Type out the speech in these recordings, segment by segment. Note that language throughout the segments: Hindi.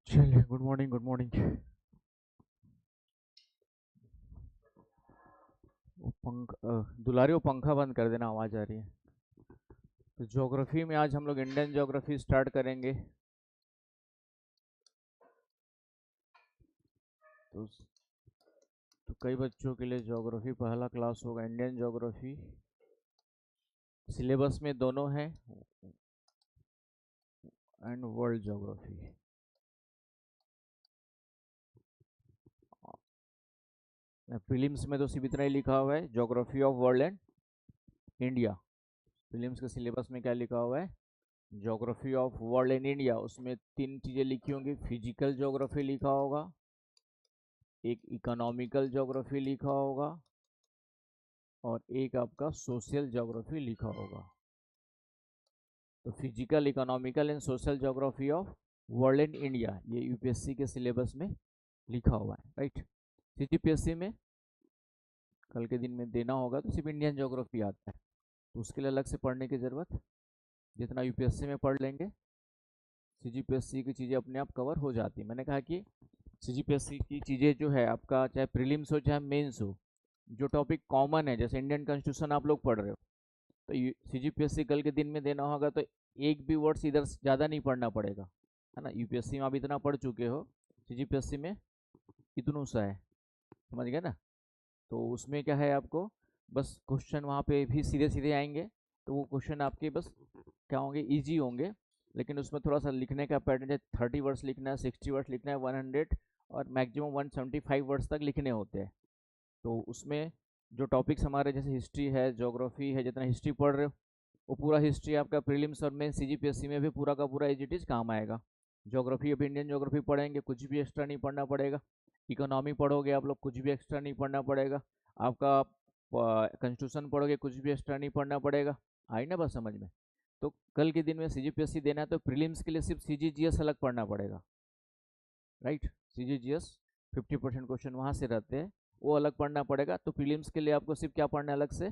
चलिए, गुड मॉर्निंग, गुड मॉर्निंग। वो दुलारी, वो पंखा बंद कर देना, आवाज़ आ रही है। तो ज्योग्राफी में आज हम लोग इंडियन ज्योग्राफी स्टार्ट करेंगे। तो, तो कई बच्चों के लिए ज्योग्राफी पहला क्लास होगा, इंडियन ज्योग्राफी। सिलेबस में दोनों है, एंड वर्ल्ड ज्योग्राफी। प्रीलिम्स में तो सिर्फ इतना ही लिखा हुआ है, geography of world and India. Prelims के सिलेबस में क्या लिखा हुआ है? Geography of world and India. उसमें तीन चीज़ें लिखी होंगी, फिजिकल ज्योग्राफी लिखा होगा, एक इकोनॉमिकल ज्योग्राफी लिखा होगा, और एक आपका सोशल ज्योग्राफी लिखा होगा। तो physical, economical and social geography of world and India, ये यूपीएससी के सिलेबस में लिखा हुआ है, राइट। सीजीपीएससी में कल के दिन में देना होगा तो सिर्फ इंडियन ज्योग्राफी आता है, तो उसके लिए अलग से पढ़ने की ज़रूरत, जितना यूपीएससी में पढ़ लेंगे सीजीपीएससी की चीज़ें अपने आप कवर हो जाती है। मैंने कहा कि सीजीपीएससी की चीज़ें जो है आपका, चाहे प्रीलिम्स हो चाहे मेंस हो, जो टॉपिक कॉमन है, जैसे इंडियन कॉन्स्टिट्यूशन आप लोग पढ़ रहे हो, तो सीजीपीएससी कल के दिन में देना होगा तो एक भी वर्ड्स इधर ज़्यादा नहीं पढ़ना पड़ेगा, है ना। यूपीएससी में आप इतना पढ़ चुके हो, सीजीपीएससी में इतना सा है, समझ गए ना। तो उसमें क्या है, आपको बस क्वेश्चन वहाँ पे भी सीधे सीधे आएंगे, तो वो क्वेश्चन आपके बस क्या होंगे, ईजी होंगे। लेकिन उसमें थोड़ा सा लिखने का पैटर्न है, 30 वर्ड्स लिखना है, 60 वर्ड्स लिखना है, 100 और मैक्सिमम 175 वर्ड्स तक लिखने होते हैं। तो उसमें जो टॉपिक्स हमारे, जैसे हिस्ट्री है, ज्योग्राफी है, जितना हिस्ट्री पढ़ रहे हो वो पूरा हिस्ट्री आपका प्रीलिम्स और मेन सीजीपीएससी में भी पूरा का पूरा एज इट इज काम आएगा। ज्योग्राफी, अभी इंडियन ज्योग्राफी पढ़ेंगे, कुछ भी एक्स्ट्रा नहीं पढ़ना पड़ेगा। इकोनॉमी पढ़ोगे आप लोग, कुछ भी एक्स्ट्रा नहीं पढ़ना पड़ेगा। आपका कॉन्स्टिट्यूशन पढ़ोगे, कुछ भी एक्स्ट्रा नहीं पढ़ना पड़ेगा। आई ना बात समझ में। तो कल के दिन में सीजीपीएससी देना है तो प्रीलिम्स के लिए सिर्फ सीजीजीएस अलग पढ़ना पड़ेगा, राइट। सीजीजीएस 50% क्वेश्चन वहाँ से रहते हैं, वो अलग पढ़ना पड़ेगा। तो प्रीलिम्स के लिए आपको सिर्फ क्या पढ़ना है, अलग से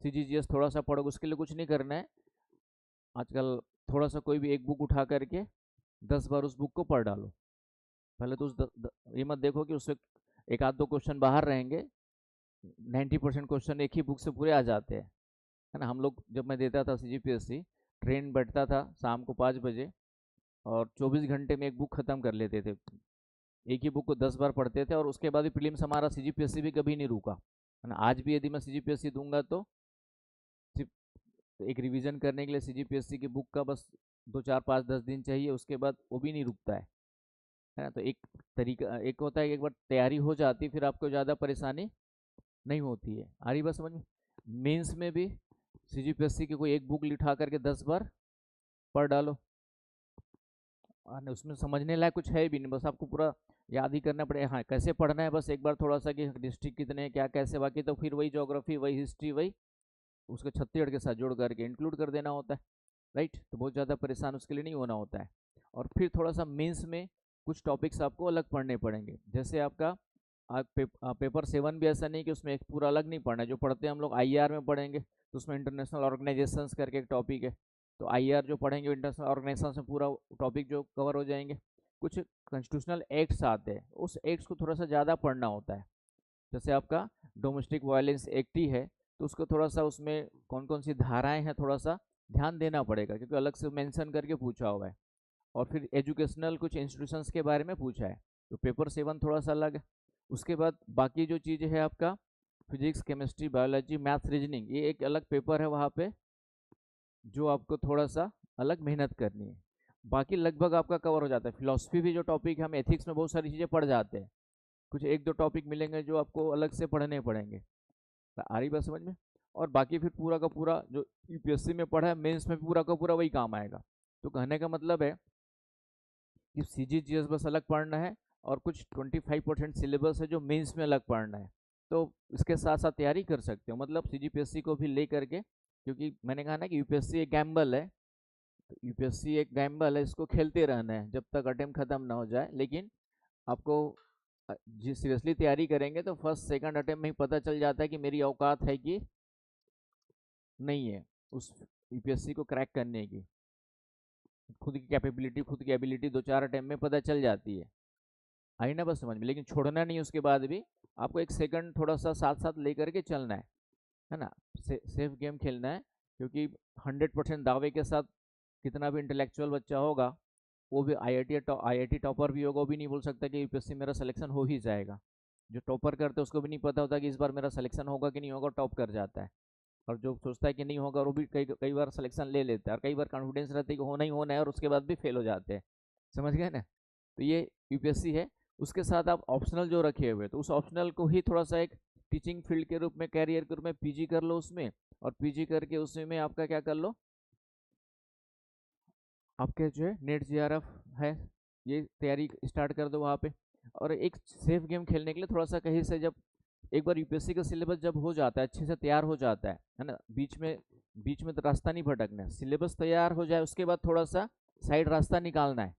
सीजीजीएस थोड़ा सा पढ़ोगे, उसके लिए कुछ नहीं करना है। आजकल थोड़ा सा कोई भी एक बुक उठा करके 10 बार उस बुक को पढ़ डालो। पहले तो ये मत देखो कि उससे एक आध दो क्वेश्चन बाहर रहेंगे, 90% क्वेश्चन एक ही बुक से पूरे आ जाते हैं, है ना। हम लोग, जब मैं देता था सीजीपीएससी, ट्रेन बैठता था शाम को 5 बजे, और 24 घंटे में एक बुक खत्म कर लेते थे। एक ही बुक को 10 बार पढ़ते थे, और उसके बाद भी प्रीलिम्स हमारा सीजीपीएससी भी कभी नहीं रुका, है ना। आज भी यदि मैं सीजीपीएससी दूंगा तो सिर्फ एक रिवीजन करने के लिए सीजीपीएससी की बुक का बस 2 4 5 10 दिन चाहिए, उसके बाद वो भी नहीं रुकता है ना। तो एक तरीका एक होता है कि एक बार तैयारी हो जाती फिर आपको ज़्यादा परेशानी नहीं होती है। आ रही बात समझ में। मेंस में भी सीजीपीएससी की कोई एक बुक उठा करके 10 बार पढ़ डालो, और उसमें समझने लायक कुछ है भी नहीं, बस आपको पूरा याद ही करना पड़ेगा। हाँ, कैसे पढ़ना है बस एक बार थोड़ा सा, कि डिस्ट्रिक्ट कितने हैं, क्या कैसे, बाकी तो फिर वही ज्योग्राफी, वही हिस्ट्री, वही उसके छत्तीसगढ़ के साथ जोड़ करके इंक्लूड कर देना होता है, राइट। तो बहुत ज़्यादा परेशान उसके लिए नहीं होना होता है। और फिर थोड़ा सा मेंस में कुछ टॉपिक्स आपको अलग पढ़ने पड़ेंगे, जैसे आपका पेपर 7 भी ऐसा नहीं कि उसमें एक पूरा अलग नहीं पढ़ना है। जो पढ़ते हैं हम लोग आईआर में पढ़ेंगे, तो उसमें इंटरनेशनल ऑर्गेनाइजेशंस करके एक टॉपिक है, तो आईआर जो पढ़ेंगे इंटरनेशनल ऑर्गेनाइजेशन में पूरा टॉपिक जो कवर हो जाएंगे। कुछ कॉन्स्टिट्यूशनल एक्ट्स आते हैं, उस एक्ट्स को थोड़ा सा ज़्यादा पढ़ना होता है। जैसे आपका डोमेस्टिक वायलेंस एक्ट ही है, तो उसको थोड़ा सा, उसमें कौन कौन सी धाराएं हैं थोड़ा सा ध्यान देना पड़ेगा, क्योंकि अलग से मेंशन करके पूछा हुआ है। और फिर एजुकेशनल कुछ इंस्टीट्यूशंस के बारे में पूछा है, तो पेपर 7 थोड़ा सा अलग है। उसके बाद बाकी जो चीज़ है आपका, physics, chemistry, biology, maths, reasoning, ये एक अलग पेपर है वहाँ पे, जो आपको थोड़ा सा अलग मेहनत करनी है। बाकी लगभग आपका कवर हो जाता है। फिलोसफी भी जो टॉपिक है, हम एथिक्स में बहुत सारी चीज़ें पढ़ जाते हैं, कुछ एक दो टॉपिक मिलेंगे जो आपको अलग से पढ़ने पड़ेंगे। आ रही बात समझ में। और बाकी फिर पूरा का पूरा जो यूपीएससी में पढ़ा है, मेंस में पूरा का पूरा वही काम आएगा। तो कहने का मतलब है कि सीजीजीएस बस अलग पढ़ना है, और कुछ 25% सिलेबस है जो मेंस में अलग पढ़ना है। तो इसके साथ साथ तैयारी कर सकते हो, मतलब सीजीपीएससी को भी ले करके, क्योंकि मैंने कहा ना कि यूपीएससी एक गैम्बल है। तो यूपीएससी एक गैम्बल है, इसको खेलते रहना है जब तक अटेम्प्ट खत्म ना हो जाए। लेकिन आपको जी सीरियसली तैयारी करेंगे तो फर्स्ट सेकंड अटेम्प्ट में ही पता चल जाता है कि मेरी औकात है कि नहीं है उस यूपीएससी को क्रैक करने की। खुद की कैपेबिलिटी, खुद की एबिलिटी 2-4 अटेम्प्ट में पता चल जाती है। आई ना बस समझ में, लेकिन छोड़ना नहीं उसके बाद भी आपको एक सेकंड थोड़ा सा साथ साथ लेकर के चलना है ना। सेफ गेम खेलना है, क्योंकि 100% दावे के साथ कितना भी इंटेलेक्चुअल बच्चा होगा, वो भी आईआईटी टॉपर भी होगा, वो भी नहीं बोल सकता कि यूपीएससी मेरा सिलेक्शन हो ही जाएगा। जो टॉपर करते हैं उसको भी नहीं पता होता कि इस बार मेरा सिलेक्शन होगा कि नहीं होगा, टॉप कर जाता है। और जो सोचता है कि नहीं होगा वो भी कई कई बार सिलेक्शन ले लेता है, और कई बार कॉन्फिडेंस रहता है कि होना ही होना है और उसके बाद भी फेल हो जाते हैं। समझ गए ना। तो ये यूपीएससी है। उसके साथ आप ऑप्शनल जो रखे हुए तो उस ऑप्शनल को ही थोड़ा सा एक टीचिंग फील्ड के रूप में, कैरियर के रूप में पीजी कर लो उसमें, और पीजी करके उसमें आपका क्या कर लो, आपके जो है नेट जीआरएफ है, ये तैयारी स्टार्ट कर दो वहाँ पे। और एक सेफ गेम खेलने के लिए थोड़ा सा कहीं से, जब एक बार यूपीएससी का सिलेबस जब हो जाता है, अच्छे से तैयार हो जाता है ना, बीच में तो रास्ता नहीं भटकना है, सिलेबस तैयार हो जाए उसके बाद थोड़ा सा साइड रास्ता निकालना है।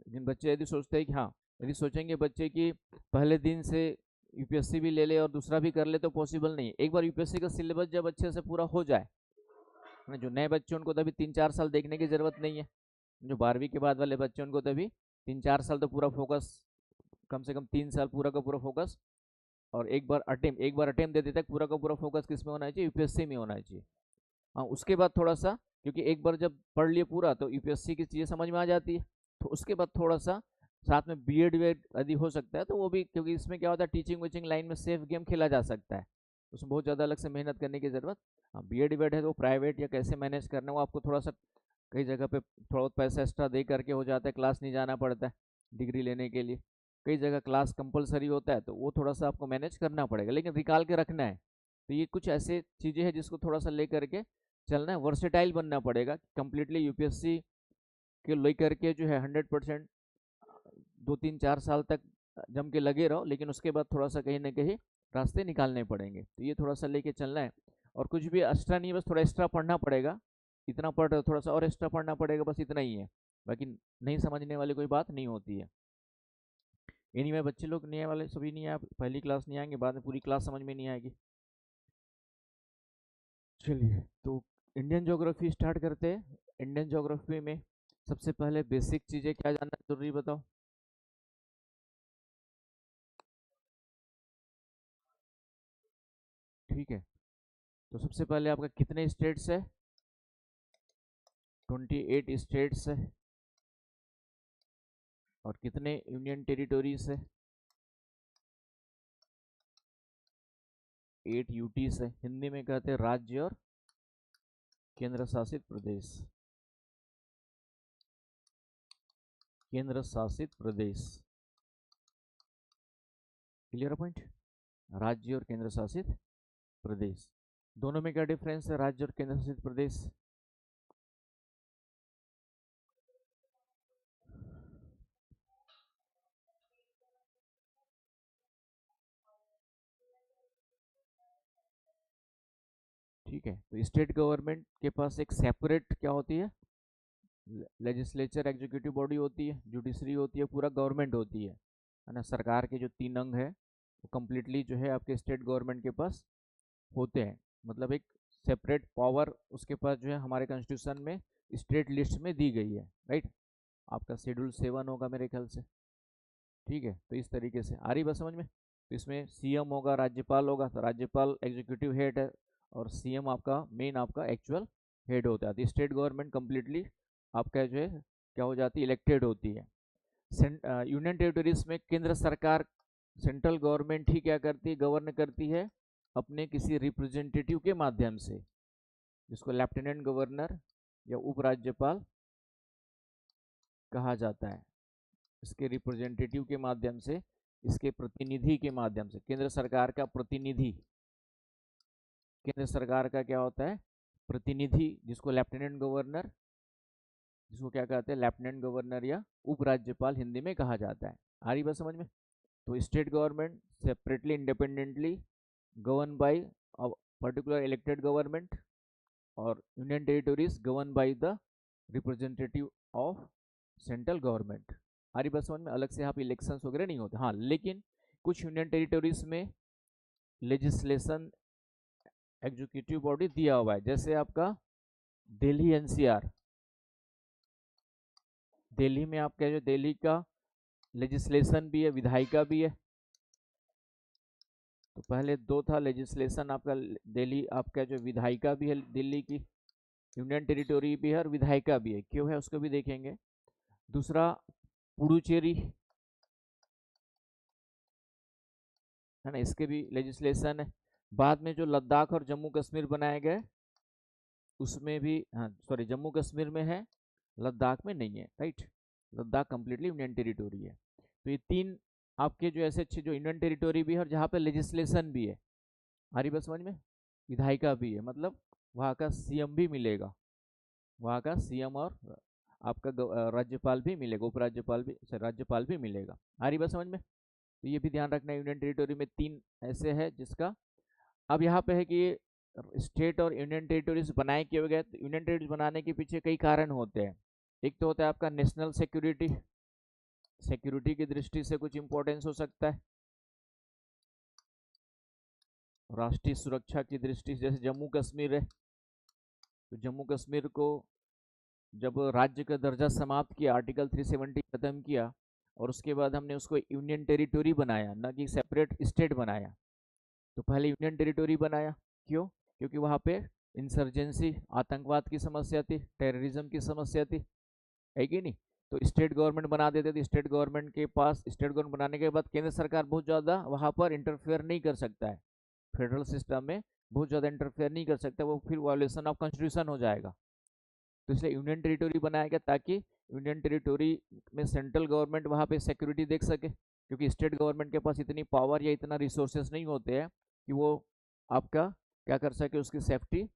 जिन बच्चे यदि सोचते हैं कि हाँ, यदि सोचेंगे बच्चे कि पहले दिन से यूपीएससी भी ले ले और दूसरा भी कर ले, तो पॉसिबल नहीं है। एक बार यूपीएससी का सिलेबस जब अच्छे से पूरा हो जाए ना, जो नए बच्चे उनको तभी 3-4 साल देखने की जरूरत नहीं है। जो 12वीं के बाद वाले बच्चे उनको तभी 3-4 साल तो पूरा फोकस, कम से कम 3 साल पूरा का पूरा फोकस। और एक बार अटेम्प्ट दे देता है, पूरा का पूरा फोकस किस में होना चाहिए, यूपीएससी में होना चाहिए। हाँ, उसके बाद थोड़ा सा, क्योंकि एक बार जब पढ़ लिए पूरा तो यूपीएससी की चीज़ें समझ में आ जाती है, तो उसके बाद थोड़ा सा साथ में बीएड वीएड यदि हो सकता है तो वो भी, क्योंकि इसमें क्या होता है, टीचिंग वीचिंग लाइन में सेफ गेम खेला जा सकता है, उसमें बहुत ज़्यादा अलग से मेहनत करने की ज़रूरत। हाँ, बीएड वीएड है तो प्राइवेट या कैसे मैनेज करना है वो आपको थोड़ा सा, कई जगह पे थोड़ा बहुत पैसा एक्स्ट्रा दे करके हो जाता है, क्लास नहीं जाना पड़ता है डिग्री लेने के लिए। कई जगह क्लास कंपलसरी होता है तो वो थोड़ा सा आपको मैनेज करना पड़ेगा, लेकिन निकाल के रखना है। तो ये कुछ ऐसे चीज़ें हैं जिसको थोड़ा सा ले करके चलना है, वर्सेटाइल बनना पड़ेगा कंप्लीटली यूपीएससी के लेकर के जो है 100%, 2-3-4 साल तक जम के लगे रहो, लेकिन उसके बाद थोड़ा सा कहीं ना कहीं रास्ते निकालने पड़ेंगे, तो ये थोड़ा सा लेके चलना है। और कुछ भी एक्स्ट्रा नहीं, बस थोड़ा एक्स्ट्रा पढ़ना पड़ेगा। इतना पढ़ रहे हो, थोड़ा सा और एक्स्ट्रा पढ़ना पड़ेगा, बस इतना ही है। बाकी नहीं समझने वाली कोई बात नहीं होती है। इन्हीं में बच्चे लोग नए वाले सभी नहीं आए, पहली क्लास नहीं आएंगे, बाद में पूरी क्लास समझ में नहीं आएगी। चलिए, तो इंडियन ज्योग्राफी स्टार्ट करते हैं। इंडियन ज्योग्राफी में सबसे पहले बेसिक चीज़ें क्या जानना जरूरी, बताओ। ठीक है, तो सबसे पहले आपका कितने स्टेट्स है, 28 स्टेट्स है। और कितने यूनियन टेरिटोरीज है, 8 यूटीज है। हिंदी में कहते हैं राज्य और केंद्र शासित प्रदेश। केंद्र शासित प्रदेश, क्लियर पॉइंट। राज्य और केंद्र शासित प्रदेश, दोनों में क्या डिफरेंस है, राज्य और केंद्र शासित प्रदेश। ठीक है, तो स्टेट गवर्नमेंट के पास एक सेपरेट क्या होती है, लेजिस्लेचर एग्जीक्यूटिव बॉडी होती है, जुडिशरी होती है, पूरा गवर्नमेंट होती है ना। सरकार के जो 3 अंग है वो कम्प्लीटली जो है आपके स्टेट गवर्नमेंट के पास होते हैं। मतलब एक सेपरेट पावर उसके पास जो है हमारे कॉन्स्टिट्यूशन में स्टेट लिस्ट में दी गई है, राइट। आपका शेड्यूल 7 होगा मेरे ख्याल से। ठीक है, तो इस तरीके से आ रही बात समझ में। तो इसमें सीएम होगा, राज्यपाल होगा, तो राज्यपाल एग्जीक्यूटिव हेड है, और सीएम आपका मेन आपका एक्चुअल हेड होता है। तो स्टेट गवर्नमेंट कम्प्लीटली आपका जो है क्या हो जाती है, इलेक्टेड होती है। यूनियन टेरिटरीज में केंद्र सरकार, सेंट्रल गवर्नमेंट ही क्या करती है, गवर्न करती है अपने किसी रिप्रेजेंटेटिव के माध्यम से, जिसको लेफ्टिनेंट गवर्नर या उपराज्यपाल कहा जाता है। इसके रिप्रेजेंटेटिव के माध्यम से, इसके प्रतिनिधि के माध्यम से, केंद्र सरकार का प्रतिनिधि, केंद्र सरकार का क्या होता है, प्रतिनिधि, जिसको लेफ्टिनेंट गवर्नर, जिसको क्या कहते हैं, लेफ्टिनेंट गवर्नर या उपराज्यपाल हिंदी में कहा जाता है। आ रही बात समझ में। तो state government separately independently govern by a particular elected government, और union territories govern by the representative of central government. आ रही बात समझ में? अलग से यहाँ पे इलेक्शंस वगैरह नहीं होते। हाँ, लेकिन कुछ यूनियन टेरिटोरीज में लेजिस्लेशन एग्जीक्यूटिव बॉडी दिया हुआ है, जैसे आपका दिल्ली एनसीआर। दिल्ली में आपका जो दिल्ली का लेजिस्लेशन भी है, विधायिका भी है। तो पहले दो था लेजिस्लेशन आपका दिल्ली, आपका जो विधायिका भी है दिल्ली की, यूनियन टेरिटोरी भी है और विधायिका भी है, क्यों है उसको भी देखेंगे। दूसरा पुडुचेरी है ना, इसके भी लेजिस्लेशन है। बाद में जो लद्दाख और जम्मू कश्मीर बनाए गए उसमें भी, हाँ सॉरी, जम्मू कश्मीर में है, लद्दाख में नहीं है, right. Ladakh completely union territory है। तो ये तीन आपके जो ऐसे अच्छे जो यूनियन टेरिटोरी भी है और जहाँ पे लेजिस्लेशन भी है, आ रही बात समझ में, विधायिका भी है, मतलब वहाँ का सीएम भी मिलेगा, वहाँ का सीएम और आपका राज्यपाल भी मिलेगा, उपराज्यपाल भी, राज्यपाल भी मिलेगा। आ रही बात समझ में? तो ये भी ध्यान रखना है, यूनियन टेरिटोरी में तीन ऐसे है जिसका। अब यहाँ पे है कि स्टेट और यूनियन टेरिटोरीज बनाए क्यों गए, तो यूनियन टेरिटोरीज बनाने के पीछे कई कारण होते हैं। एक तो होता है आपका नेशनल सिक्योरिटी, सिक्योरिटी की दृष्टि से कुछ इंपॉर्टेंस हो सकता है। राष्ट्रीय सुरक्षा की दृष्टि से, जैसे जम्मू कश्मीर है, तो जम्मू कश्मीर को जब राज्य का दर्जा समाप्त किया, आर्टिकल 370 खत्म किया, और उसके बाद हमने उसको यूनियन टेरिटोरी बनाया, न कि सेपरेट स्टेट बनाया। तो पहले यूनियन टेरिटोरी बनाया, क्यों? क्योंकि वहाँ पे इंसर्जेंसी, आतंकवाद की समस्या थी, टेररिज्म की समस्या थी, है कि नहीं। तो स्टेट गवर्नमेंट बना देते थे, स्टेट गवर्नमेंट के पास, स्टेट गवर्नमेंट बनाने के बाद केंद्र सरकार बहुत ज़्यादा वहाँ पर इंटरफेयर नहीं कर सकता है, फेडरल सिस्टम में बहुत ज़्यादा इंटरफेयर नहीं कर सकता, वो फिर वायोलेशन ऑफ कॉन्स्टिट्यूशन हो जाएगा। तो इसलिए यूनियन टेरिटोरी बनाया गया ताकि यूनियन टेरिटोरी में सेंट्रल गवर्नमेंट वहाँ पे सिक्योरिटी देख सके, क्योंकि स्टेट गवर्नमेंट के पास इतनी पावर या इतना रिसोर्सेज नहीं होते हैं कि वो आपका क्या कर सके, उसकी सेफ्टी,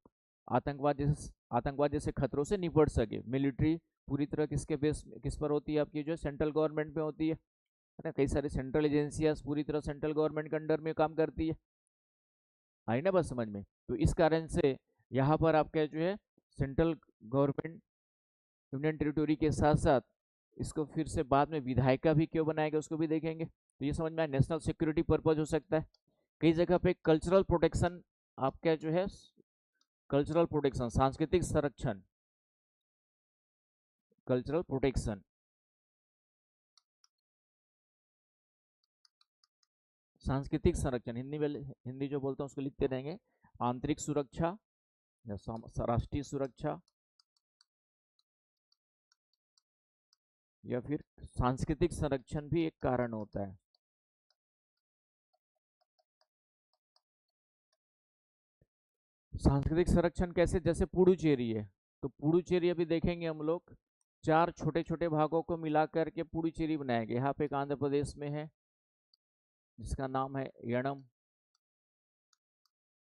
आतंकवाद जैसे खतरों से निपट सके। मिलिट्री पूरी तरह किसके बेस, किस पर होती है आपकी, जो सेंट्रल गवर्नमेंट में होती है ना। कई सारी सेंट्रल एजेंसियां पूरी तरह सेंट्रल गवर्नमेंट के अंडर में काम करती है, आई ना बात समझ में। तो इस कारण से यहाँ पर आपका जो है सेंट्रल गवर्नमेंट यूनियन टेरिटोरी के साथ साथ इसको फिर से बाद में विधायिका भी क्यों बनाएगा उसको भी देखेंगे। तो ये समझ में आया, नेशनल सिक्योरिटी पर्पज हो सकता है। कई जगह पे कल्चरल प्रोटेक्शन, आपका जो है कल्चरल प्रोटेक्शन, सांस्कृतिक संरक्षण, कल्चरल प्रोटेक्शन, सांस्कृतिक संरक्षण, हिंदी में, हिंदी जो बोलते हैं उसको लिखते रहेंगे, आंतरिक सुरक्षा या राष्ट्रीय सुरक्षा, या फिर सांस्कृतिक संरक्षण भी एक कारण होता है। सांस्कृतिक संरक्षण कैसे, जैसे पुडुचेरी है, तो पुडुचेरी अभी देखेंगे हम लोग, चार छोटे छोटे भागों को मिला करके पुडुचेरी बनाया गया। यहाँ पे एक आंध्र प्रदेश में है जिसका नाम है यणम,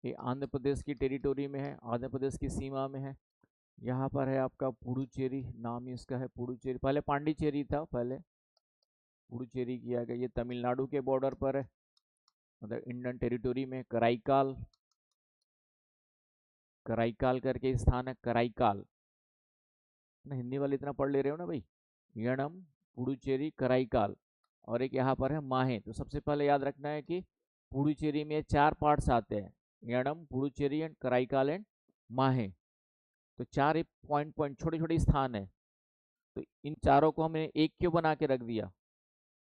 ये आंध्र प्रदेश की टेरिटोरी में है, आंध्र प्रदेश की सीमा में है। यहाँ पर है आपका पुडुचेरी, नाम ही इसका है पुडुचेरी, पहले पांडिचेरी था, पहले पुडुचेरी किया गया। ये तमिलनाडु के बॉर्डर पर है, मतलब इंडियन टेरिटोरी में। कराईकाल, कराईकाल करके स्थान है, कराईकाल ना, हिंदी वाले इतना पढ़ ले रहे हो ना भाई। यणम, पुडुचेरी, कराईकाल, और एक यहाँ पर है माहे। तो सबसे पहले याद रखना है कि पुडुचेरी में चार पार्ट्स आते हैं, यणम, पुडुचेरी एंड कराईकाल एंड माहे। तो चार पॉइंट पॉइंट छोटे छोटे स्थान है, तो इन चारों को हमने एक क्यों बना के रख दिया,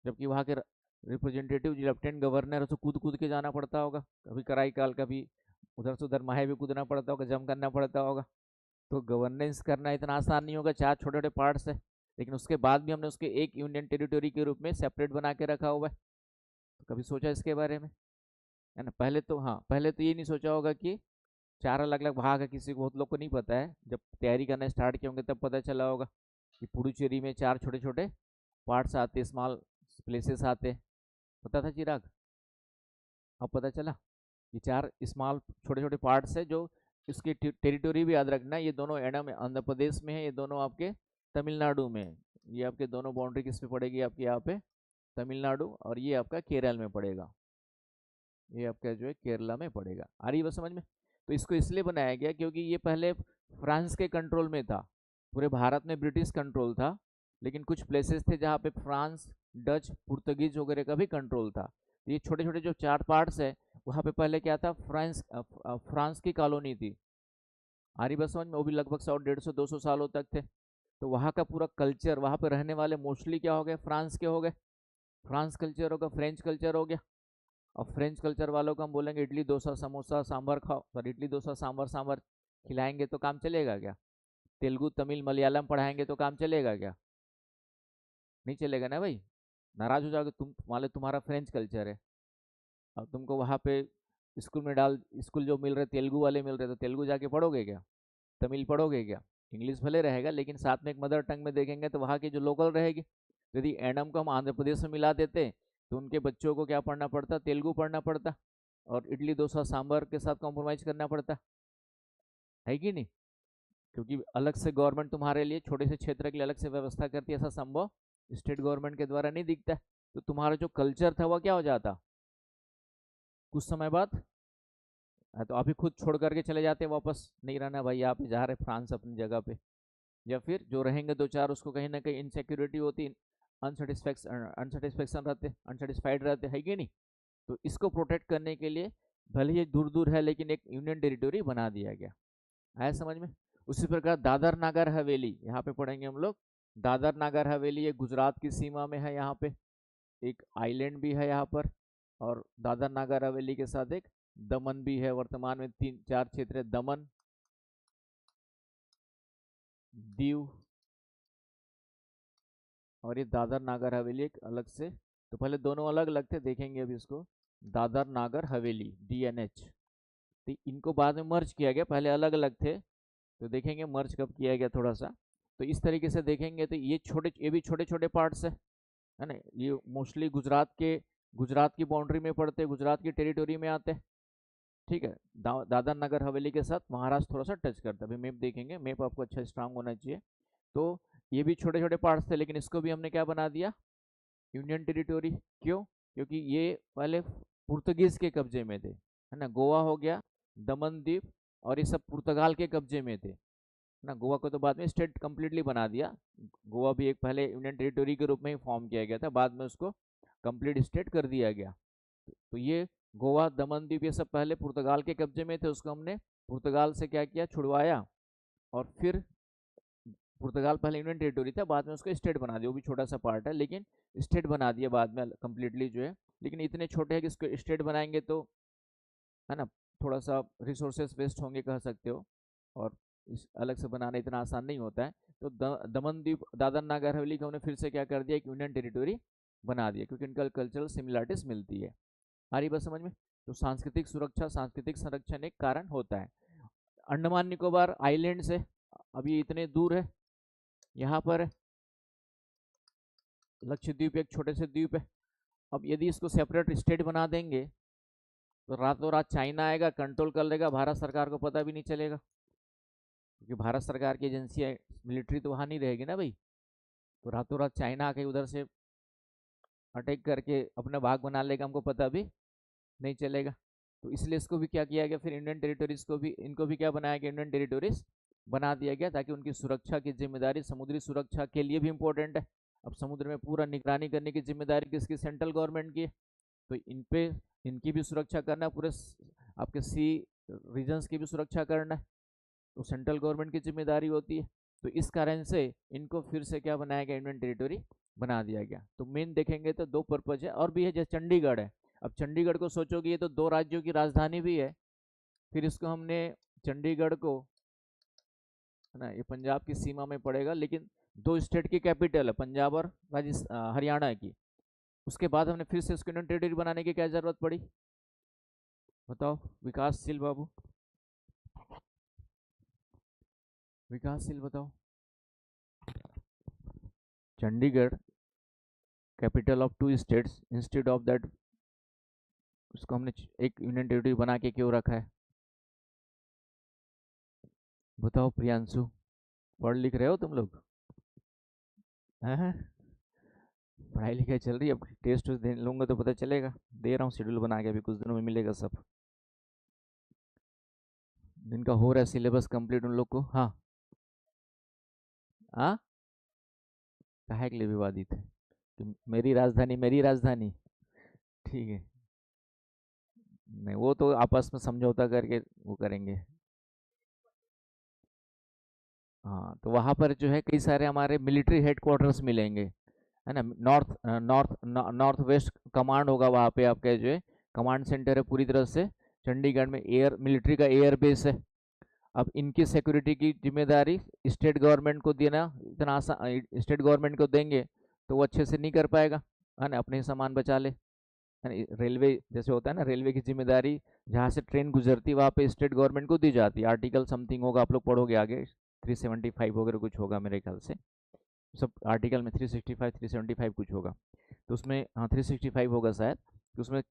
जबकि वहाँ के रिप्रेजेंटेटिव जो लेफ्टिनेंट गवर्नर है उसको कूद कूद के जाना पड़ता होगा, कभी कराईकाल, कभी उधर से उधर माहे भी कूदना पड़ता होगा, जम करना पड़ता होगा। तो गवर्नेंस करना इतना आसान नहीं होगा, चार छोटे छोटे पार्ट्स है, लेकिन उसके बाद भी हमने उसके एक यूनियन टेरिटोरी के रूप में सेपरेट बना के रखा हुआ है। तो कभी सोचा इसके बारे में, है ना? पहले तो, हाँ पहले तो ये नहीं सोचा होगा कि चार अलग अलग भाग है, किसी को, बहुत लोग को नहीं पता है, जब तैयारी करना स्टार्ट किए होंगे तब पता चला होगा कि पुडुचेरी में चार छोटे छोटे पार्ट्स आते, स्मॉल प्लेसेस आते। पता था चिराग? अब पता चला ये चार स्मॉल छोटे छोटे पार्ट्स है, जो इसकी टेरिटोरी भी याद रखना, ये दोनों एडम आंध्र प्रदेश में है, ये दोनों आपके तमिलनाडु में है। ये आपके दोनों बाउंड्री किस पे पड़ेगी, आपके यहाँ पे तमिलनाडु, और ये आपका केरल में पड़ेगा, ये आपका जो है केरला में पड़ेगा। आ रही बात समझ में? तो इसको इसलिए बनाया गया क्योंकि ये पहले फ्रांस के कंट्रोल में था, पूरे भारत में ब्रिटिश कंट्रोल था, लेकिन कुछ प्लेसेस थे जहाँ पे फ्रांस, डच, पुर्तगीज वगैरह का भी कंट्रोल था। तो ये छोटे छोटे जो 4 पार्ट्स है, वहाँ पे पहले क्या था, फ्रांस की कॉलोनी थी। आ रही बात समझ में? वो भी लगभग 100, 150, 200 सालों तक थे। तो वहाँ का पूरा कल्चर, वहाँ पे रहने वाले मोस्टली क्या हो गए, फ्रांस के हो गए। फ्रांस कल्चर होगा, फ्रेंच कल्चर हो गया। और फ्रेंच कल्चर वालों को हम बोलेंगे इडली डोसा समोसा सांभर खाओ, सॉरी इडली डोसा सांभर सांभर खिलाएंगे तो काम चलेगा क्या? तेलुगु तमिल मलयालम पढ़ाएंगे तो काम चलेगा क्या? नहीं चलेगा ना भाई। नाराज हो जाओगे तुम, मान लो तुम्हारा फ्रेंच कल्चर है, अब तुमको वहाँ पे स्कूल में डाल, स्कूल जो मिल रहे तेलुगु वाले मिल रहे, तो तेलुगु जाके पढ़ोगे क्या? तमिल पढ़ोगे क्या? इंग्लिश भले रहेगा लेकिन साथ में एक मदर टंग में देखेंगे तो वहाँ की जो लोकल रहेगी। यदि एनम को हम आंध्र प्रदेश में मिला देते तो उनके बच्चों को क्या पढ़ना पड़ता, तेलुगु पढ़ना पड़ता, और इडली डोसा सांभर के साथ कॉम्प्रोमाइज करना पड़ता है कि नहीं? क्योंकि अलग से गवर्नमेंट तुम्हारे लिए छोटे से क्षेत्र के लिए अलग से व्यवस्था करती है, ऐसा संभव स्टेट गवर्नमेंट के द्वारा नहीं दिखता। तो तुम्हारा जो कल्चर था वह क्या हो जाता कुछ समय बाद? तो अभी खुद छोड़ करके चले जाते वापस, नहीं रहना भाई यहाँ पे, जा रहे फ्रांस अपनी जगह पे। या फिर जो रहेंगे दो चार, उसको कहीं ना कहीं इनसिक्योरिटी होती, अनसेटिस्फेक्शन रहते, अनसेटिस्फाइड रहते, है कि नहीं? तो इसको प्रोटेक्ट करने के लिए भले ही दूर दूर है लेकिन एक यूनियन टेरिटोरी बना दिया गया। आया समझ में? उसी प्रकार दादर नागर हवेली, यहाँ पे पढ़ेंगे हम लोग। दादर नागर हवेली ये गुजरात की सीमा में है, यहाँ पे एक आइलैंड भी है यहाँ पर। और दादर नागर हवेली के साथ एक दमन भी है। वर्तमान में 3 4 क्षेत्र है, दमन, दीव और ये दादर नागर हवेली एक अलग से। तो पहले दोनों अलग अलग थे, देखेंगे अभी इसको। दादर नागर हवेली DNH, तो इनको बाद में मर्ज किया गया, पहले अलग अलग थे। तो देखेंगे मर्ज कब किया गया थोड़ा सा। तो इस तरीके से देखेंगे तो ये भी छोटे छोटे पार्ट्स है ना। ये मोस्टली गुजरात की बाउंड्री में पड़ते, गुजरात की टेरिटोरी में आते हैं। ठीक है। दादर नगर हवेली के साथ महाराष्ट्र थोड़ा सा टच करता है। अभी मैप देखेंगे, मैप आपको अच्छा स्ट्रांग होना चाहिए। तो ये भी छोटे छोटे पार्ट्स थे लेकिन इसको भी हमने क्या बना दिया, यूनियन टेरिटोरी। क्यों? क्योंकि ये पहले पुर्तगीज के कब्जे में थे, है ना। गोवा हो गया, दमन द्वीप, और ये सब पुर्तगाल के कब्जे में थे ना। गोवा को तो बाद में स्टेट कंप्लीटली बना दिया। गोवा भी एक पहले यूनियन टेरिटोरी के रूप में ही फॉर्म किया गया था, बाद में उसको कंप्लीट स्टेट कर दिया गया। तो ये गोवा दमन द्वीप ये सब पहले पुर्तगाल के कब्जे में थे, उसको हमने पुर्तगाल से क्या किया, छुड़वाया। और फिर पुर्तगाल पहले यूनियन टेरिटोरी था, बाद में उसको स्टेट बना दिया। वो भी छोटा सा पार्ट है लेकिन स्टेट बना दिया बाद में कंप्लीटली जो है। लेकिन इतने छोटे हैं कि इसको स्टेट बनाएंगे तो, है ना, थोड़ा सा रिसोर्सेस वेस्ट होंगे कह सकते हो। और इस अलग से बनाना इतना आसान नहीं होता है। तो दमन द्वीप दादर नागर हवेली को हमने फिर से क्या कर दिया, एक यूनियन टेरिटोरी बना दिया, क्योंकि इनका कल्चरल सिमिलरिटीज मिलती है। आ रही बात समझ में? तो सांस्कृतिक सुरक्षा, सांस्कृतिक संरक्षण एक कारण होता है। अंडमान निकोबार आइलैंड से अभी इतने दूर है, यहाँ पर लक्षद्वीप एक छोटे से द्वीप है। अब यदि इसको सेपरेट स्टेट बना देंगे तो रातों रात चाइना आएगा, कंट्रोल कर लेगा, भारत सरकार को पता भी नहीं चलेगा, क्योंकि भारत सरकार की एजेंसी मिलिट्री तो वहाँ नहीं रहेगी ना भाई। तो रातों रात चाइना आके उधर से अटैक करके अपना भाग बना लेगा, हमको पता भी नहीं चलेगा। तो इसलिए इसको भी क्या किया गया, फिर इंडियन टेरिटोरीज को भी, इनको भी क्या बनाया गया, इंडियन टेरिटोरीज बना दिया गया, ताकि उनकी सुरक्षा की जिम्मेदारी समुद्री सुरक्षा के लिए भी इम्पोर्टेंट है। अब समुद्र में पूरा निगरानी करने की जिम्मेदारी किसकी, सेंट्रल गवर्नमेंट की है। तो इन पे इनकी भी सुरक्षा करना, पूरे आपके सी रीजन्स की भी सुरक्षा करना है, तो सेंट्रल गवर्नमेंट की जिम्मेदारी होती है। तो इस कारण से इनको फिर से क्या बनाया गया, इंडियन टेरिटोरी बना दिया गया। तो मेन देखेंगे तो दो पर्पज है, और भी है, जैसे चंडीगढ़ है। अब चंडीगढ़ को सोचोगे ये तो 2 राज्यों की राजधानी भी है, फिर इसको हमने चंडीगढ़ को, है ना, ये पंजाब की सीमा में पड़ेगा, लेकिन 2 स्टेट की कैपिटल है, पंजाब और राजस्थान हरियाणा की। उसके बाद हमने फिर से इसको इंडियन टेरिटरी बनाने की क्या जरूरत पड़ी, बताओ विकासशील बाबू, विकासशील बताओ। Chandigarh capital of 2 states, instead of that उसको हमने एक यूनियन टेरिटरी बना के क्यों रखा है, बताओ प्रियांशु। पढ़ लिख रहे हो तुम लोग? हैं? पढ़ाई लिखाई चल रही है, अब टेस्ट दे लूंगा तो पता चलेगा। दे रहा हूँ शेड्यूल बना के, अभी कुछ दिनों में मिलेगा सब। जिनका हो रहा है सिलेबस कंप्लीट उन लोग को, हाँ। हाँ, काहे के लिए विवादित है कि मेरी राजधानी मेरी राजधानी? ठीक है, नहीं वो तो आपस में समझौता करके वो करेंगे। हाँ, तो वहाँ पर जो है कई सारे हमारे मिलिट्री हेडक्वार्टर्स मिलेंगे, है ना। नॉर्थ वेस्ट कमांड होगा वहाँ पे आपका जो है, कमांड सेंटर है पूरी तरह से। चंडीगढ़ में एयर मिलिट्री का एयर बेस है। अब इनकी सिक्योरिटी की जिम्मेदारी स्टेट गवर्नमेंट को देना इतना आसान, स्टेट गवर्नमेंट को देंगे तो वो अच्छे से नहीं कर पाएगा, है ना, अपने ही सामान बचा ले, है ना। रेलवे जैसे होता है ना, रेलवे की जिम्मेदारी जहाँ से ट्रेन गुजरती है वहाँ पे स्टेट गवर्नमेंट को दी जाती है। आर्टिकल समथिंग होगा, आप लोग पढ़ोगे आगे, 375 वगैरह कुछ होगा मेरे ख्याल से। सब आर्टिकल में 365 375 कुछ होगा, तो उसमें हाँ 365 होगा शायद। तो उसमें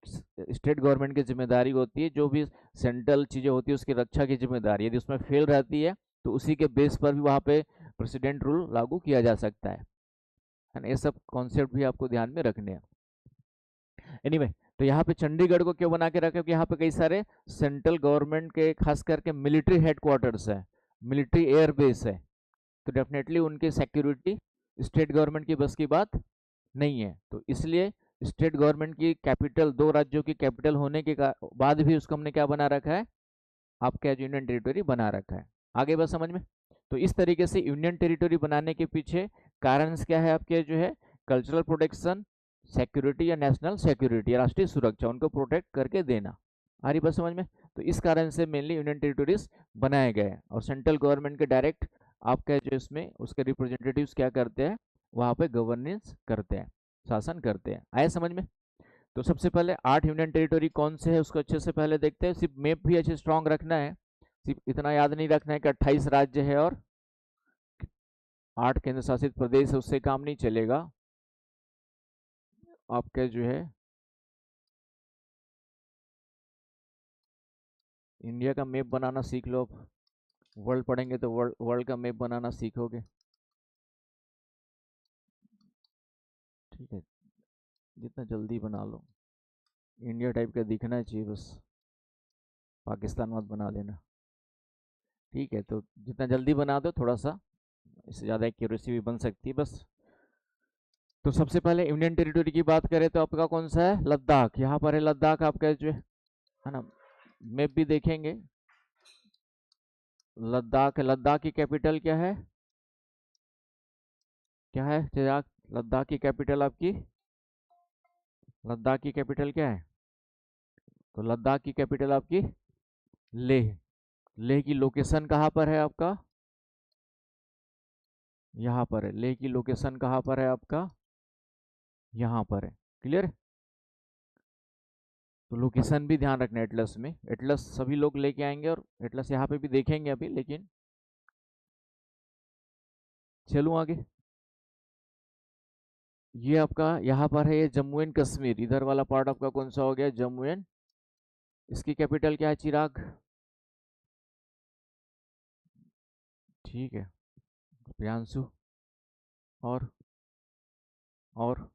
स्टेट गवर्नमेंट की जिम्मेदारी होती है, जो भी सेंट्रल चीज़ें होती है उसकी रक्षा की जिम्मेदारी, यदि उसमें फेल रहती है तो उसी के बेस पर भी वहाँ पे प्रेसिडेंट रूल लागू किया जा सकता है ना। ये सब कॉन्सेप्ट भी आपको ध्यान में रखने हैं। एनीवे तो यहाँ पे चंडीगढ़ को क्यों बना के रखे, क्योंकि यहाँ पे कई सारे सेंट्रल गवर्नमेंट के खास करके मिलिट्री हेडक्वार्टर्स है, मिलिट्री एयर बेस है। तो डेफिनेटली उनकी सिक्योरिटी स्टेट गवर्नमेंट की बस की बात नहीं है। तो इसलिए स्टेट गवर्नमेंट की कैपिटल, दो राज्यों की कैपिटल होने के बाद भी उसको हमने क्या बना रखा है, आपका यूनियन टेरिटरी बना रखा है। आगे बस समझ में। तो इस तरीके से यूनियन टेरिटरी बनाने के पीछे कारण क्या है आपके जो है, कल्चरल प्रोटेक्शन, सिक्योरिटी या नेशनल सिक्योरिटी, राष्ट्रीय सुरक्षा, उनको प्रोटेक्ट करके देना। आ रही बात समझ में। तो इस कारण से मेनली यूनियन टेरिटरीज बनाए गए हैं, और सेंट्रल गवर्नमेंट के डायरेक्ट आपका जो इसमें उसके रिप्रेजेंटेटिव्स क्या करते हैं, वहाँ पे गवर्नेंस करते हैं, शासन करते हैं। आए समझ में। तो सबसे पहले 8 यूनियन टेरिटरी कौन से है उसको अच्छे से पहले देखते हैं। सिर्फ मैप भी अच्छे स्ट्रांग रखना है, सिर्फ इतना याद नहीं रखना है कि 28 राज्य है और 8 केंद्र शासित प्रदेश है, उससे काम नहीं चलेगा। आपका जो है इंडिया का मैप बनाना सीख लो। आप वर्ल्ड पढ़ेंगे तो वर्ल्ड का मैप बनाना सीखोगे। ठीक है, जितना जल्दी बना लो, इंडिया टाइप का दिखना चाहिए बस, पाकिस्तान मत बना देना। ठीक है, तो जितना जल्दी बना दो, थोड़ा सा इससे ज़्यादा एक्यूरेसी भी बन सकती है बस। तो सबसे पहले यूनियन टेरिटरी की बात करें तो आपका कौन सा है, लद्दाख। यहाँ पर है लद्दाख आपका जो है ना। मैप भी देखेंगे, लद्दाख है। लद्दाख की कैपिटल क्या है, क्या है चिराग? लद्दाख की कैपिटल आपकी, लद्दाख की कैपिटल क्या है? तो लद्दाख की कैपिटल आपकी लेह। लेह की लोकेशन कहाँ पर है आपका, यहाँ पर है। लेह की लोकेशन कहाँ पर है आपका, यहाँ पर है। क्लियर। तो लोकेशन भी ध्यान रखना है एटलस में। एटलस सभी लोग लेके आएंगे, और एटलस यहाँ पे भी देखेंगे अभी, लेकिन चलूँ आगे। ये आपका यहाँ पर है, ये जम्मू एंड कश्मीर, इधर वाला पार्ट आपका कौन सा हो गया, जम्मू एंड। इसकी कैपिटल क्या है चिराग? ठीक है, प्रियांशु। और और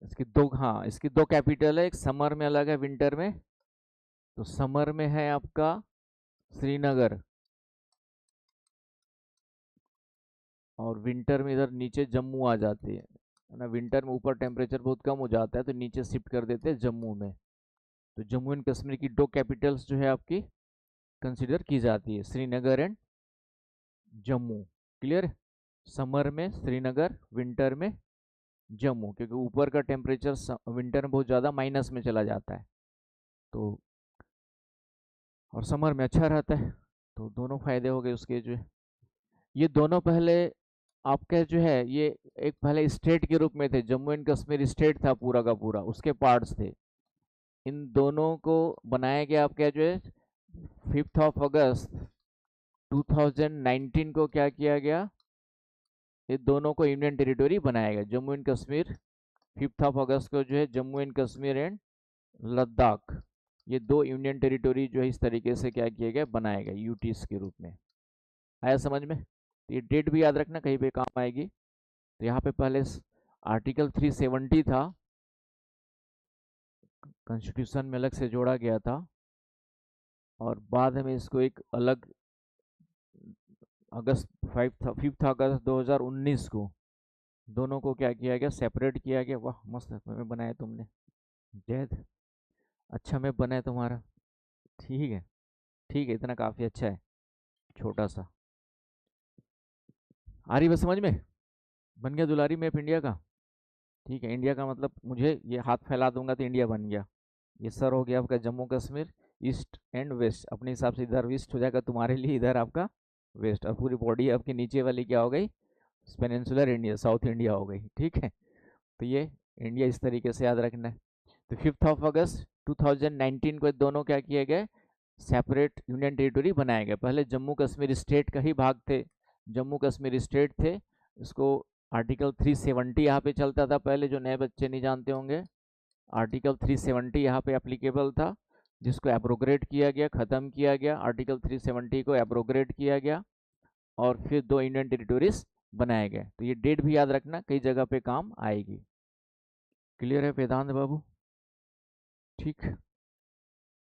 इसकी दो, हाँ इसकी दो कैपिटल है, एक समर में अलग है, विंटर में। तो समर में है आपका श्रीनगर, और विंटर में इधर नीचे जम्मू आ जाती है ना। विंटर में ऊपर टेम्परेचर बहुत कम हो जाता है तो नीचे शिफ्ट कर देते हैं जम्मू में। तो जम्मू एंड कश्मीर की दो कैपिटल्स जो है आपकी कंसिडर की जाती है, Srinagar and Jammu. Clear. Summer में श्रीनगर, विंटर में जम्मू, क्योंकि ऊपर का टेम्परेचर विंटर में बहुत ज़्यादा माइनस में चला जाता है, तो और समर में अच्छा रहता है। तो दोनों फायदे हो गए उसके जो है। ये दोनों पहले आपका जो है, ये एक पहले स्टेट के रूप में थे। जम्मू एंड कश्मीर स्टेट था पूरा का पूरा, उसके पार्ट्स थे। इन दोनों को बनाया गया आपका जो है 5 अगस्त 2019 को क्या किया गया, ये दोनों को यूनियन टेरिटरी बनाया गया, जम्मू एंड कश्मीर। 5 अगस्त को जो है जम्मू एंड कश्मीर एंड लद्दाख, ये दो यूनियन टेरिटरी जो है इस तरीके से क्या किया गया, बनाया गया यूटीज के रूप में। आया समझ में। तो ये डेट भी याद रखना, कहीं पे काम आएगी। तो यहाँ पे पहले आर्टिकल 370 था, कॉन्स्टिट्यूशन में अलग से जोड़ा गया था, और बाद में इसको एक अलग अगस्त 5 अगस्त 2019 को दोनों को क्या किया गया, सेपरेट किया गया। वाह मस्त मैप बनाया तुमने जैद, अच्छा मैप बनाया तुम्हारा। ठीक है, ठीक है, इतना काफ़ी अच्छा है, छोटा सा। आ रही बस समझ में? बन गया दुलारी मैप इंडिया का। ठीक है, इंडिया का मतलब मुझे ये हाथ फैला दूंगा तो इंडिया बन गया। ये सर हो गया आपका Jammu Kashmir, east and west, अपने हिसाब से इधर ईस्ट हो जाएगा तुम्हारे लिए, इधर आपका वेस्ट, और पूरी बॉडी आपकी नीचे वाली क्या हो गई, पेनिनसुलर इंडिया, साउथ इंडिया हो गई। ठीक है, तो ये इंडिया इस तरीके से याद रखना है। तो 5 अगस्त 2019 को दोनों क्या किए गए, सेपरेट यूनियन टेरिटरी बनाए गए। पहले जम्मू कश्मीर स्टेट का ही भाग थे, जम्मू कश्मीर स्टेट थे। इसको आर्टिकल 370 यहाँ पे चलता था पहले, जो नए बच्चे नहीं जानते होंगे, आर्टिकल 370 यहाँ पे एप्लीकेबल था, जिसको एब्रोग्रेट किया गया, ख़त्म किया गया, आर्टिकल 370 को एब्रोग्रेट किया गया, और फिर 2 इंडियन टेरिटोरीज बनाए गए। तो ये डेट भी याद रखना, कई जगह पे काम आएगी। क्लियर है वेदांत बाबू? ठीक,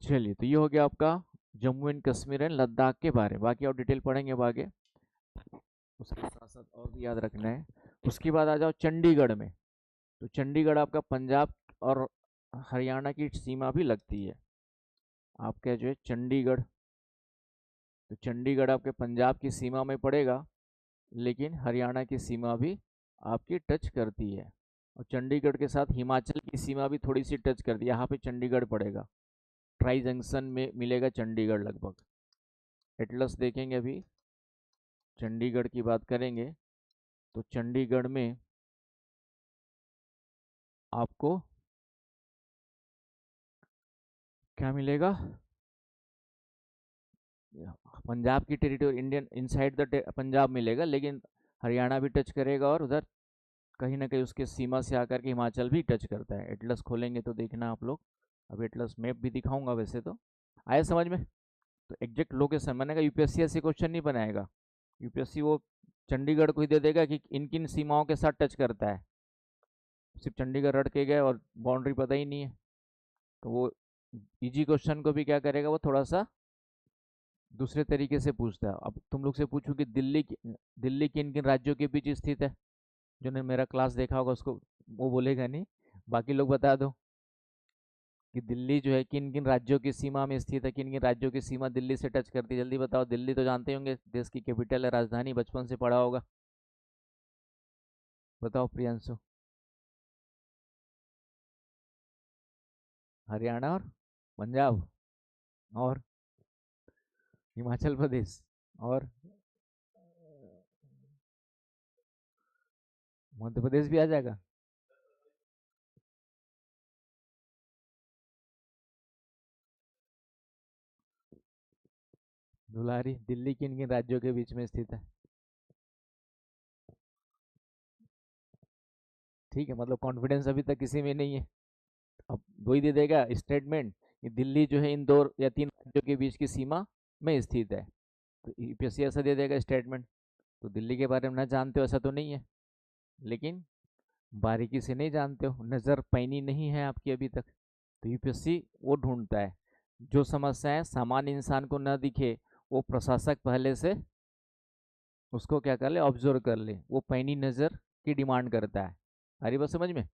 चलिए, तो ये हो गया आपका जम्मू एंड कश्मीर एंड लद्दाख के बारे। बाकी और डिटेल पढ़ेंगे अब आगे, उसके साथ साथ और भी याद रखना है। उसके बाद आ जाओ चंडीगढ़ में। तो चंडीगढ़ आपका पंजाब और हरियाणा की सीमा भी लगती है, आपका जो है चंडीगढ़। तो चंडीगढ़ आपके पंजाब की सीमा में पड़ेगा, लेकिन हरियाणा की सीमा भी आपकी टच करती है, और चंडीगढ़ के साथ हिमाचल की सीमा भी थोड़ी सी टच करती है। यहाँ पे चंडीगढ़ पड़ेगा, ट्राई जंक्शन में मिलेगा चंडीगढ़ लगभग। एटलस देखेंगे अभी, चंडीगढ़ की बात करेंगे तो चंडीगढ़ में आपको क्या मिलेगा, पंजाब की territory, Indian inside the Punjab मिलेगा, लेकिन हरियाणा भी टच करेगा, और उधर कहीं ना कहीं उसके सीमा से आकर के हिमाचल भी टच करता है। एटलस खोलेंगे तो देखना आप लोग, अब एटलस मैप भी दिखाऊंगा वैसे तो। आया समझ में? तो एग्जैक्ट लोकेशन मैंने कहा यूपीएससी ऐसे क्वेश्चन नहीं बनाएगा, यूपीएससी वो चंडीगढ़ को ही दे देगा कि इन किन सीमाओं के साथ टच करता है, सिर्फ चंडीगढ़ रट के गए और बाउंड्री पता ही नहीं है। तो वो इजी क्वेश्चन को भी क्या करेगा, वो थोड़ा सा दूसरे तरीके से पूछता है। अब तुम लोग से पूछूं कि दिल्ली किन किन राज्यों के बीच स्थित है, जो ने मेरा क्लास देखा होगा उसको वो बोलेगा नहीं, बाकी लोग बता दो कि दिल्ली जो है किन किन राज्यों की सीमा में स्थित है, किन किन राज्यों की सीमा दिल्ली से टच करती है, जल्दी बताओ। दिल्ली तो जानते होंगे, देश की कैपिटल है, राजधानी, बचपन से पढ़ा होगा। बताओ प्रियांशु। हरियाणा और पंजाब और हिमाचल प्रदेश और मध्य प्रदेश भी आ जाएगा। दुलारी, दिल्ली किन किन राज्यों के बीच में स्थित है? ठीक है, मतलब कॉन्फिडेंस अभी तक किसी में नहीं है। अब दो ही दे देगा स्टेटमेंट कि दिल्ली जो है इन 2 या 3 राज्यों के बीच की सीमा में स्थित है, तो यूपीएससी ऐसा दे देगा स्टेटमेंट। तो दिल्ली के बारे में ना जानते हो ऐसा तो नहीं है, लेकिन बारीकी से नहीं जानते हो, नज़र पैनी नहीं है आपकी अभी तक। तो यूपीएससी वो ढूंढता है जो समस्याएं सामान्य इंसान को न दिखे, वो प्रशासक पहले से उसको क्या कर ले, ऑब्जर्व कर ले, वो पैनी नज़र की डिमांड करता है। अरे बस समझ में?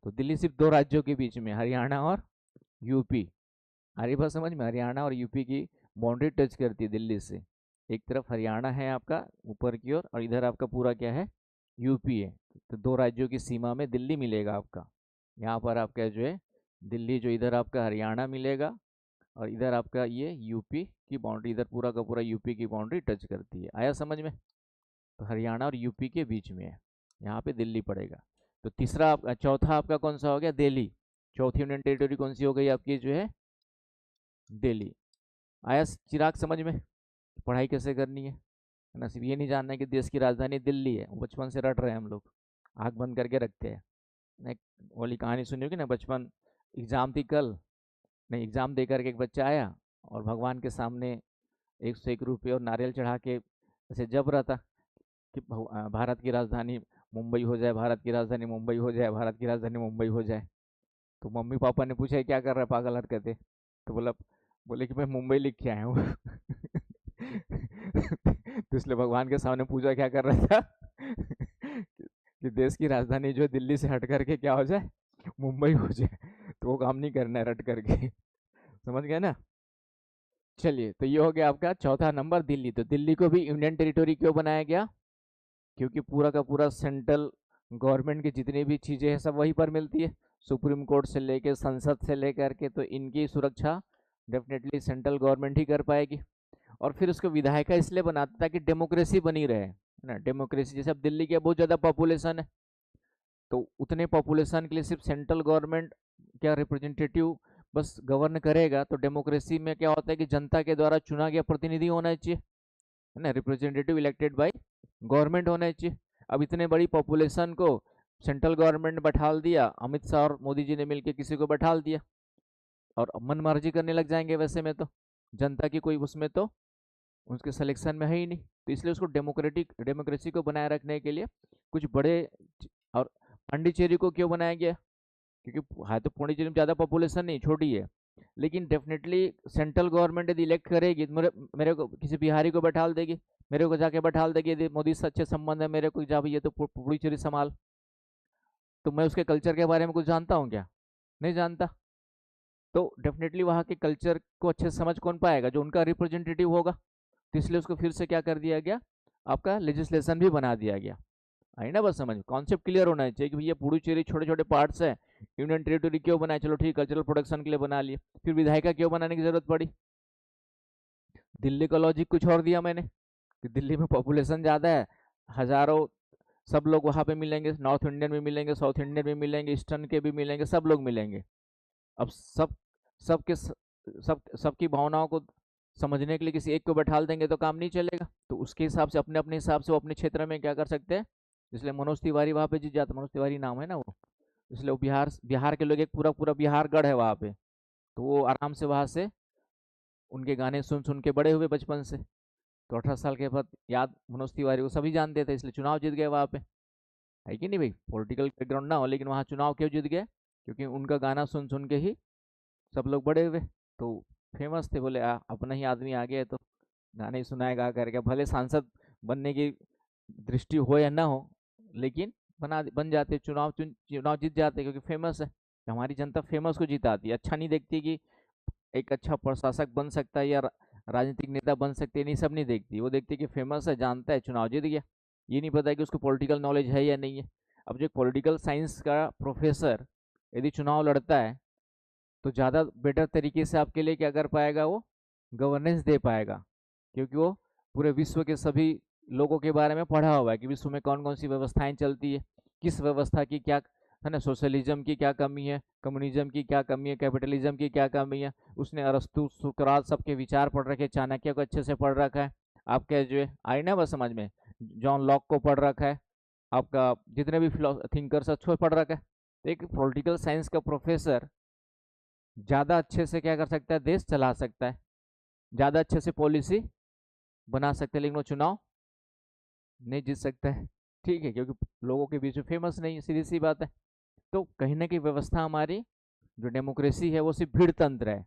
तो दिल्ली सिर्फ 2 राज्यों के बीच में, हरियाणा और यूपी। अरे बात समझ में? हरियाणा और यूपी की बाउंड्री टच करती है दिल्ली से। एक तरफ हरियाणा है आपका ऊपर की ओर, और इधर आपका पूरा क्या है, यूपी है। तो 2 राज्यों की सीमा में दिल्ली मिलेगा आपका। यहाँ पर आपका जो है दिल्ली, जो इधर आपका हरियाणा मिलेगा, और इधर आपका ये यूपी की बाउंड्री, इधर पूरा का पूरा यूपी की बाउंड्री टच करती है। आया समझ में? तो हरियाणा और यूपी के बीच में है, यहाँ पे दिल्ली पड़ेगा। तो तीसरा चौथा आपका कौन सा हो गया, दिल्ली। चौथी यूनियन टेरिटरी कौन सी हो गई आपकी, जो है दिल्ली। आया चिराग समझ में? पढ़ाई कैसे करनी है ना, सिर्फ ये नहीं जानना है कि देश की राजधानी दिल्ली है, वो बचपन से रट रहे हैं हम लोग, आँख बंद करके रखते हैं। एक वाली कहानी सुनी होगी ना, बचपन, एग्ज़ाम थी कल, नहीं एग्ज़ाम दे करके एक बच्चा आया और भगवान के सामने 101 रुपये और नारियल चढ़ा के ऐसे जप रहा था कि भारत की राजधानी मुंबई हो जाए, भारत की राजधानी मुंबई हो जाए, भारत की राजधानी मुंबई हो जाए। तो मम्मी पापा ने पूछा, "ये क्या कर रहा है पागल हरकतें?" तो बोले कि मैं मुंबई लिख के आया हूँ। तो इसलिए भगवान के सामने पूजा क्या कर रहा था कि देश की राजधानी जो है दिल्ली से हट करके क्या हो जाए, मुंबई हो जाए। तो वो काम नहीं करना है रट करके। समझ गए ना। चलिए, तो ये हो गया आपका चौथा नंबर दिल्ली। तो दिल्ली को भी यूनियन टेरिटोरी क्यों बनाया गया? क्योंकि पूरा का पूरा सेंट्रल गवर्नमेंट की जितनी भी चीज़ें हैं सब वहीं पर मिलती है। सुप्रीम कोर्ट से लेके संसद से लेकर के, तो इनकी सुरक्षा डेफिनेटली सेंट्रल गवर्नमेंट ही कर पाएगी। और फिर उसको विधायिका इसलिए बनाता ताकि डेमोक्रेसी बनी रहे, है ना। डेमोक्रेसी जैसे अब दिल्ली की बहुत ज़्यादा पॉपुलेशन है, तो उतने पॉपुलेशन के लिए सिर्फ सेंट्रल गवर्नमेंट क्या रिप्रेजेंटेटिव बस गवर्न करेगा, तो डेमोक्रेसी में क्या होता है कि जनता के द्वारा चुना गया प्रतिनिधि होना चाहिए, है ना। रिप्रेजेंटेटिव इलेक्टेड बाय गवर्नमेंट होना चाहिए। अब इतने बड़ी पॉपुलेशन को सेंट्रल गवर्नमेंट ने बैठाल दिया, अमित शाह और मोदी जी ने मिलकर किसी को बैठाल दिया, और मन मर्जी करने लग जाएंगे। वैसे में तो जनता की कोई उसमें तो उसके सिलेक्शन में है ही नहीं। तो इसलिए उसको डेमोक्रेसी को बनाए रखने के लिए कुछ बड़े और पांडिचेरी को क्यों बनाया गया? क्योंकि है तो पांडिचेरी में ज़्यादा पॉपुलेशन नहीं, छोटी है, लेकिन डेफिनेटली सेंट्रल गवर्नमेंट यदि इलेक्ट करेगी तो मेरे को किसी बिहारी को बैठाल देगी, मेरे को जाके बैठाल देगी। यदि मोदी से अच्छे संबंध है मेरे को, जा भैया तो पुडुचेरी संभाल। तो मैं उसके कल्चर के बारे में कुछ जानता हूँ क्या? नहीं जानता। तो डेफिनेटली वहाँ के कल्चर को अच्छे से समझ कौन पाएगा? जो उनका रिप्रेजेंटेटिव होगा। तो इसलिए उसको फिर से क्या कर दिया गया, आपका लेजिस्लेशन भी बना दिया गया। आई ना बस समझ, कॉन्सेप्ट क्लियर होना चाहिए कि भैया पुडुचेरी छोटे छोटे पार्ट्स है, यूनियन टेरिटोरी क्यों बनाए? चलो ठीक, कल्चरल प्रोडक्शन के लिए बना लिए। फिर विधायिका क्यों बनाने की जरूरत पड़ी? दिल्ली का लॉजिक कुछ और दिया मैंने कि दिल्ली में पॉपुलेशन ज़्यादा है, हज़ारों सब लोग वहाँ पे मिलेंगे, नॉर्थ इंडियन भी मिलेंगे, साउथ इंडियन भी मिलेंगे, ईस्टर्न के भी मिलेंगे, सब लोग मिलेंगे। अब सबके सबकी भावनाओं को समझने के लिए किसी एक को बैठाल देंगे तो काम नहीं चलेगा। तो उसके हिसाब से अपने अपने हिसाब से वो अपने क्षेत्र में क्या कर सकते हैं। इसलिए मनोज तिवारी वहाँ पे जीत जाता, मनोज तिवारी नाम है ना वो। इसलिए वो बिहार बिहार के लोग, एक पूरा पूरा बिहार गढ़ है वहाँ पे, तो वो आराम से वहाँ से उनके गाने सुन सुन के बड़े हुए बचपन से। तो 18 साल के बाद याद मनोज तिवारी को सभी जानते थे, इसलिए चुनाव जीत गए वहाँ पे। है कि नहीं भाई? पॉलिटिकल बैकग्राउंड ना हो, लेकिन वहाँ चुनाव क्यों जीत गए? क्योंकि उनका गाना सुन सुन के ही सब लोग बड़े हुए। तो फेमस थे, बोले अपना ही आदमी आ गया, तो गाने ही सुनाए गा करके। भले सांसद बनने की दृष्टि हो या ना हो, लेकिन बन जाते, चुनाव जीत जाते, क्योंकि फेमस है। हमारी जनता फेमस को जिताती है। अच्छा नहीं देखती कि एक अच्छा प्रशासक बन सकता है या राजनीतिक नेता बन सकते हैं, नहीं, सब नहीं देखती। वो देखती कि फेमस है, जानता है, चुनाव जीत गया। ये नहीं पता कि उसको पॉलिटिकल नॉलेज है या नहीं है। अब जो पॉलिटिकल साइंस का प्रोफेसर यदि चुनाव लड़ता है, तो ज़्यादा बेटर तरीके से आपके लिए क्या कर पाएगा, वो गवर्नेंस दे पाएगा। क्योंकि वो पूरे विश्व के सभी लोगों के बारे में पढ़ा हुआ है कि विश्व में कौन कौन सी व्यवस्थाएं चलती है, किस व्यवस्था की क्या, है ना, सोशलिज्म की क्या कमी है, कम्युनिज्म की क्या कमी है, कैपिटलिज्म की क्या कमी है। उसने अरस्तु, सुकरात सबके विचार पढ़ रखे, चाणक्य को अच्छे से पढ़ रखा है। आपके जो है आई ना बस समझ में, जॉन लॉक को पढ़ रखा है, आपका जितने भी थिंकर्स अच्छे पढ़ रखा है। तो एक पॉलिटिकल साइंस का प्रोफेसर ज़्यादा अच्छे से क्या कर सकता है, देश चला सकता है, ज़्यादा अच्छे से पॉलिसी बना सकते हैं, लेकिन वो चुनाव नहीं जीत सकता है। ठीक है, क्योंकि लोगों के बीच में फेमस नहीं है, सीधी सी बात है। तो कहीं ना कहीं व्यवस्था हमारी जो डेमोक्रेसी है वो सिर्फ भीड़ तंत्र है।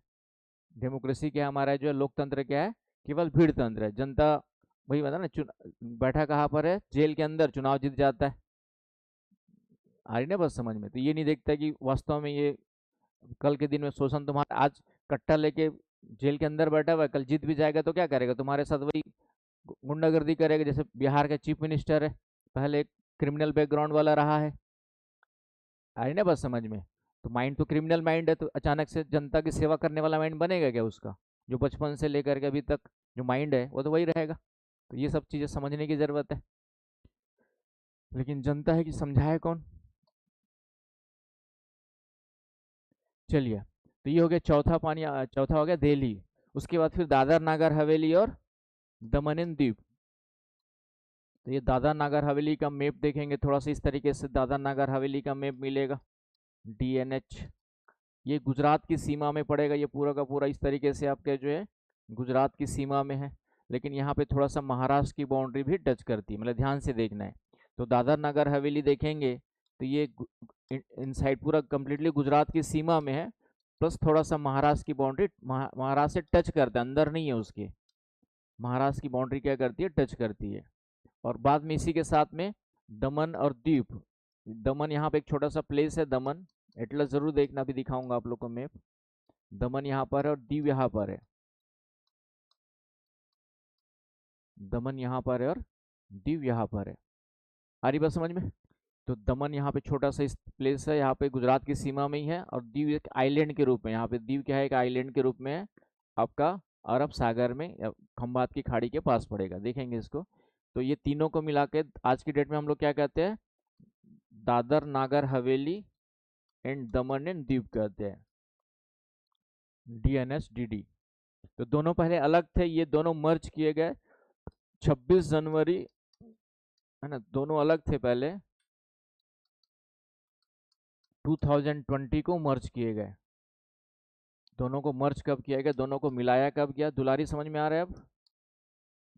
डेमोक्रेसी क्या हमारा जो है, लोकतंत्र क्या है, केवल भीड़ तंत्र है। जनता वही बता ना, बैठा कहाँ पर है, जेल के अंदर, चुनाव जीत जाता है। आ रही ना बस समझ में। तो ये नहीं देखता कि वास्तव में ये कल के दिन में शोषण, तुम्हारा आज कट्टा लेके जेल के अंदर बैठा हुआ है, कल जीत भी जाएगा तो क्या करेगा, तुम्हारे साथ वही गुंडागर्दी करेगा। जैसे बिहार का चीफ मिनिस्टर है, पहले क्रिमिनल बैकग्राउंड वाला रहा है। आई ना बस समझ में। तो माइंड तो क्रिमिनल माइंड है, तो अचानक से जनता की सेवा करने वाला माइंड बनेगा क्या उसका? जो बचपन से लेकर के अभी तक जो माइंड है वो तो वही रहेगा। तो ये सब चीज़ें समझने की ज़रूरत है, लेकिन जनता है कि समझाए कौन। चलिए, तो ये हो गया चौथा पानी, चौथा हो गया दिल्ली। उसके बाद फिर दादर नागर हवेली और दमन एंड दीव। तो ये दादर नागर हवेली का मैप देखेंगे थोड़ा सा इस तरीके से, दादर नागर हवेली का मैप मिलेगा, DNH। ये गुजरात की सीमा में पड़ेगा, ये पूरा का पूरा इस तरीके से आपके जो है गुजरात की सीमा में है। लेकिन यहाँ पे थोड़ा सा महाराष्ट्र की बाउंड्री भी टच करती है, मतलब ध्यान से देखना है। तो दादर नगर हवेली देखेंगे तो ये इन साइड पूरा कम्प्लीटली गुजरात की सीमा में है, प्लस थोड़ा सा महाराष्ट्र की बाउंड्री महाराष्ट्र से टच करता है, अंदर नहीं है उसके। महाराष्ट्र की बाउंड्री क्या करती है, टच करती है। और बाद में इसी के साथ में दमन और दीव। दमन यहाँ पे एक छोटा सा प्लेस है दमन, एटलस जरूर देखना, भी दिखाऊंगा आप लोग को मैप। दमन यहाँ पर है और दीव यहाँ पर है। दमन यहाँ पर है और दीव यहाँ पर है। आ रही बात समझ में? तो दमन यहाँ पे छोटा सा इस प्लेस है, यहाँ पे गुजरात की सीमा में ही है, और दीव एक आइलैंड के रूप में, यहाँ पे दीव क्या है, एक आइलैंड के रूप में है, आपका अरब सागर में या खंबात की खाड़ी के पास पड़ेगा, देखेंगे इसको। तो ये तीनों को मिला के आज की डेट में हम लोग क्या कहते हैं, Dadar Nagar Haveli and Daman and Diu कहते हैं, DNSDD। तो दोनों पहले अलग थे, ये दोनों मर्ज किए गए 26 जनवरी, है ना, दोनों अलग थे पहले, 2020 को मर्ज किए गए। दोनों को मर्ज कब किया गया, दोनों को मिलाया कब गया, दुलारी समझ में आ रहा है अब,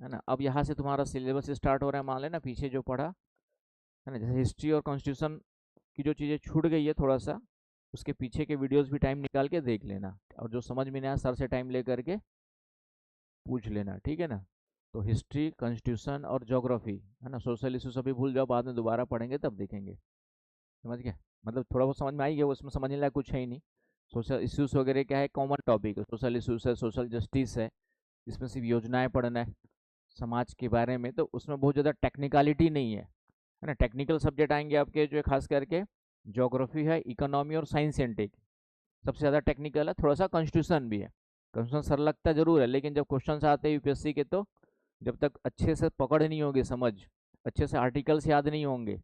है ना। अब यहाँ से तुम्हारा सिलेबस स्टार्ट हो रहा है, मान लेना पीछे जो पढ़ा, है ना, जैसे हिस्ट्री और कॉन्स्टिट्यूशन की जो चीज़ें छूट गई है थोड़ा सा, उसके पीछे के वीडियोस भी टाइम निकाल के देख लेना, और जो समझ में नहीं आया सर से टाइम ले करके पूछ लेना, ठीक है ना। तो हिस्ट्री, कॉन्स्टिट्यूशन और ज्योग्राफी, है ना, सोशल इशूज अभी भूल जाओ, बाद में दोबारा पढ़ेंगे तब देखेंगे, समझ गए। मतलब थोड़ा बहुत समझ में आई गया, उसमें समझने लायक कुछ है ही नहीं। सोशल इश्यूज वगैरह क्या है, कॉमन टॉपिक है, सोशल इश्यूज है, सोशल जस्टिस है, इसमें सिर्फ योजनाएं पढ़ना है समाज के बारे में, तो उसमें बहुत ज़्यादा टेक्निकलिटी नहीं है ना। टेक्निकल सब्जेक्ट आएंगे आपके जो खास करके ज्योग्राफी है, इकोनॉमी और साइंस एंड टेक, सबसे ज़्यादा टेक्निकल है। थोड़ा सा कॉन्स्टिट्यूशन भी है, कॉन्स्टिट्यूशन सर लगता जरूर है, लेकिन जब क्वेश्चन आते हैं यूपीएससी के, तो जब तक अच्छे से पकड़ नहीं होगी, समझ अच्छे से आर्टिकल्स याद नहीं होंगे,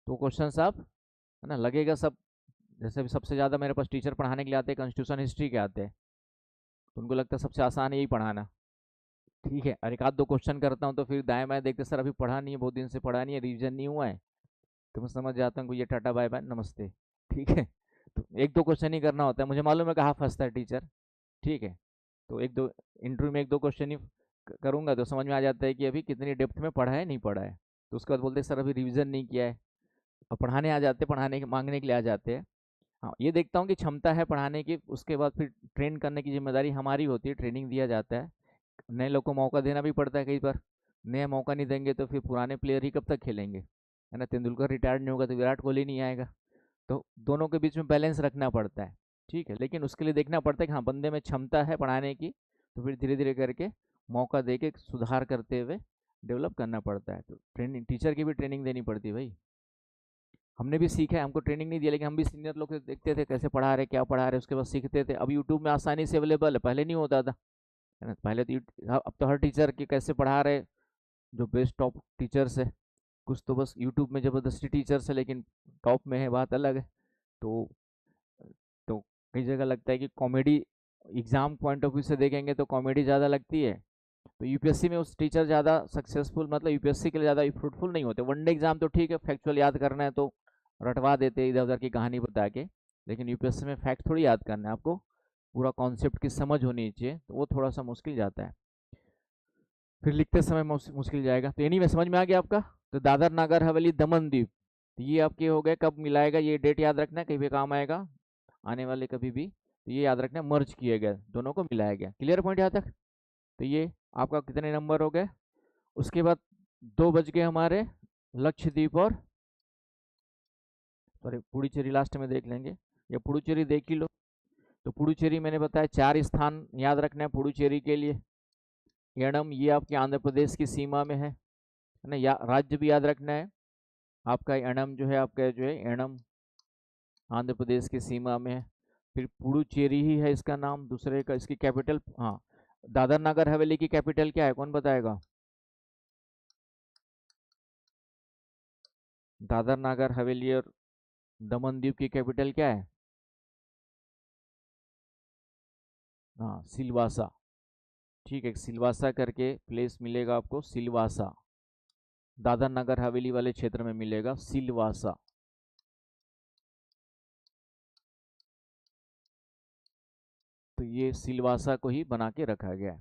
तो क्वेश्चन आप, है ना, लगेगा सब। जैसे भी सबसे ज़्यादा मेरे पास टीचर पढ़ाने के लिए आते हैं कॉन्स्टिट्यूशन हिस्ट्री के आते हैं, तो उनको लगता है सबसे आसान है यही पढ़ाना, ठीक है। और एक आध दो क्वेश्चन करता हूँ तो फिर दाएं बाएं देखते, सर अभी पढ़ा नहीं है, बहुत दिन से पढ़ा नहीं है, रिविजन नहीं हुआ है, तो मैं समझ जाता हूँ कि ये टाटा बाय बाय नमस्ते, ठीक है। तो एक दो क्वेश्चन ही करना होता है, मुझे मालूम है कहाँ फंसता है टीचर, ठीक है। तो एक दो इंटरव्यू में एक दो क्वेश्चन ही करूँगा तो समझ में आ जाता है कि अभी कितनी डेप्थ में पढ़ा है, नहीं पढ़ा है। तो उसके बाद बोलते हैं सर अभी रिविजन नहीं किया है, और पढ़ाने आ जाते, पढ़ाने के मांगने के लिए आ जाते हैं। हाँ, ये देखता हूँ कि क्षमता है पढ़ाने की, उसके बाद फिर ट्रेन करने की जिम्मेदारी हमारी होती है, ट्रेनिंग दिया जाता है। नए लोग को मौका देना भी पड़ता है कई बार, नया मौका नहीं देंगे तो फिर पुराने प्लेयर ही कब तक खेलेंगे, है ना। तेंदुलकर रिटायर्ड नहीं होगा तो विराट कोहली नहीं आएगा, तो दोनों के बीच में बैलेंस रखना पड़ता है, ठीक है। लेकिन उसके लिए देखना पड़ता है कि हाँ बंदे में क्षमता है पढ़ाने की, तो फिर धीरे धीरे करके मौका दे के सुधार करते हुए डेवलप करना पड़ता है। तो ट्रेनिंग, टीचर की भी ट्रेनिंग देनी पड़ती है भाई, हमने भी सीखा है, हमको ट्रेनिंग नहीं दिया, लेकिन हम भी सीनियर लोग से देखते थे कैसे पढ़ा रहे, क्या पढ़ा रहे, उसके बाद सीखते थे। अब यूट्यूब में आसानी से अवेलेबल है, पहले नहीं होता था, है ना। पहले तो अब तो हर टीचर के कैसे पढ़ा रहे, जो बेस्ट टॉप टीचर्स है, कुछ तो बस यूट्यूब में ज़बरदस्ती टीचर्स है, लेकिन टॉप में है, बात अलग है। तो तो कई जगह लगता है कि comedy, exam point of view से देखेंगे तो कॉमेडी ज़्यादा लगती है, तो यूपीएससी में उस टीचर ज़्यादा सक्सेसफुल, मतलब यूपीएससी के लिए ज़्यादा फ्रूटफुल नहीं होते। वनडे एग्जाम तो ठीक है, फैक्चुअल याद करना है तो रटवा देते इधर उधर की कहानी बता के, लेकिन यूपीएससी में फैक्ट थोड़ी याद करना है आपको, पूरा कॉन्सेप्ट की समझ होनी चाहिए, तो वो थोड़ा सा मुश्किल जाता है, फिर लिखते समय मुश्किल जाएगा। तो एनी में समझ में आ गया आपका। तो दादर नागर हवेली दमन दीव, तो ये आपके हो गए, कब मिलाएगा, ये डेट याद रखना है, कहीं भी काम आएगा आने वाले कभी भी, तो ये याद रखना है, मर्ज किए गए, दोनों को मिलाया गया। क्लियर पॉइंट यहाँ तक? तो ये आपका कितने नंबर हो गए। उसके बाद 2 बज गए हमारे लक्षद्वीप और, सॉरी पुडुचेरी लास्ट में देख लेंगे, या पुडुचेरी देख ही लो। तो पुडुचेरी मैंने बताया 4 स्थान याद रखना है पुडुचेरी के लिए। एनम ये आपके आंध्र प्रदेश की सीमा में है ना, या राज्य भी याद रखना है आपका, एनम जो है आपका जो है एनम आंध्र प्रदेश की सीमा में है। फिर पुडुचेरी ही है इसका नाम, दूसरे का इसकी कैपिटल, हाँ दादर नगर हवेली की कैपिटल क्या है, कौन बताएगा? दादर नगर हवेली और दमन दीव की कैपिटल क्या है? हाँ सिलवासा, ठीक है, सिलवासा करके प्लेस मिलेगा आपको, सिलवासा, दादर नगर हवेली वाले क्षेत्र में मिलेगा सिलवासा। तो ये सिलवासा को ही बना के रखा गया है,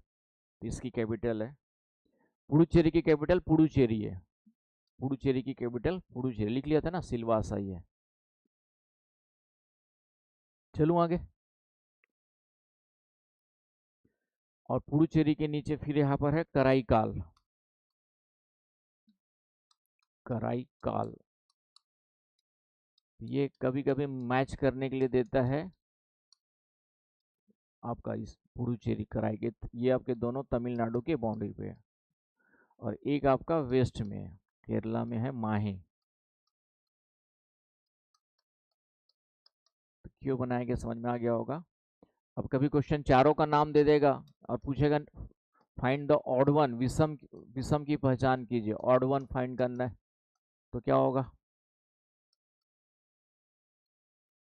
तो इसकी कैपिटल है। पुडुचेरी की कैपिटल पुडुचेरी है, पुडुचेरी की कैपिटल पुडुचेरी, लिख लिया था ना, सिलवासा ही है। चलूँ आगे। और पुडुचेरी के नीचे फिर यहाँ पर है कराईकाल। कराईकाल ये कभी कभी मैच करने के लिए देता है आपका इस पुडुचेरी कराई के, ये आपके दोनों तमिलनाडु के बाउंड्री पे है। और एक आपका वेस्ट में है, केरला में है माहे। तो क्यों बनाया गया समझ में आ गया होगा। अब कभी क्वेश्चन चारों का नाम दे देगा और पूछेगा फाइंड द ऑड वन, विषम विषम की पहचान कीजिए, ऑड वन फाइंड करना है, तो क्या होगा।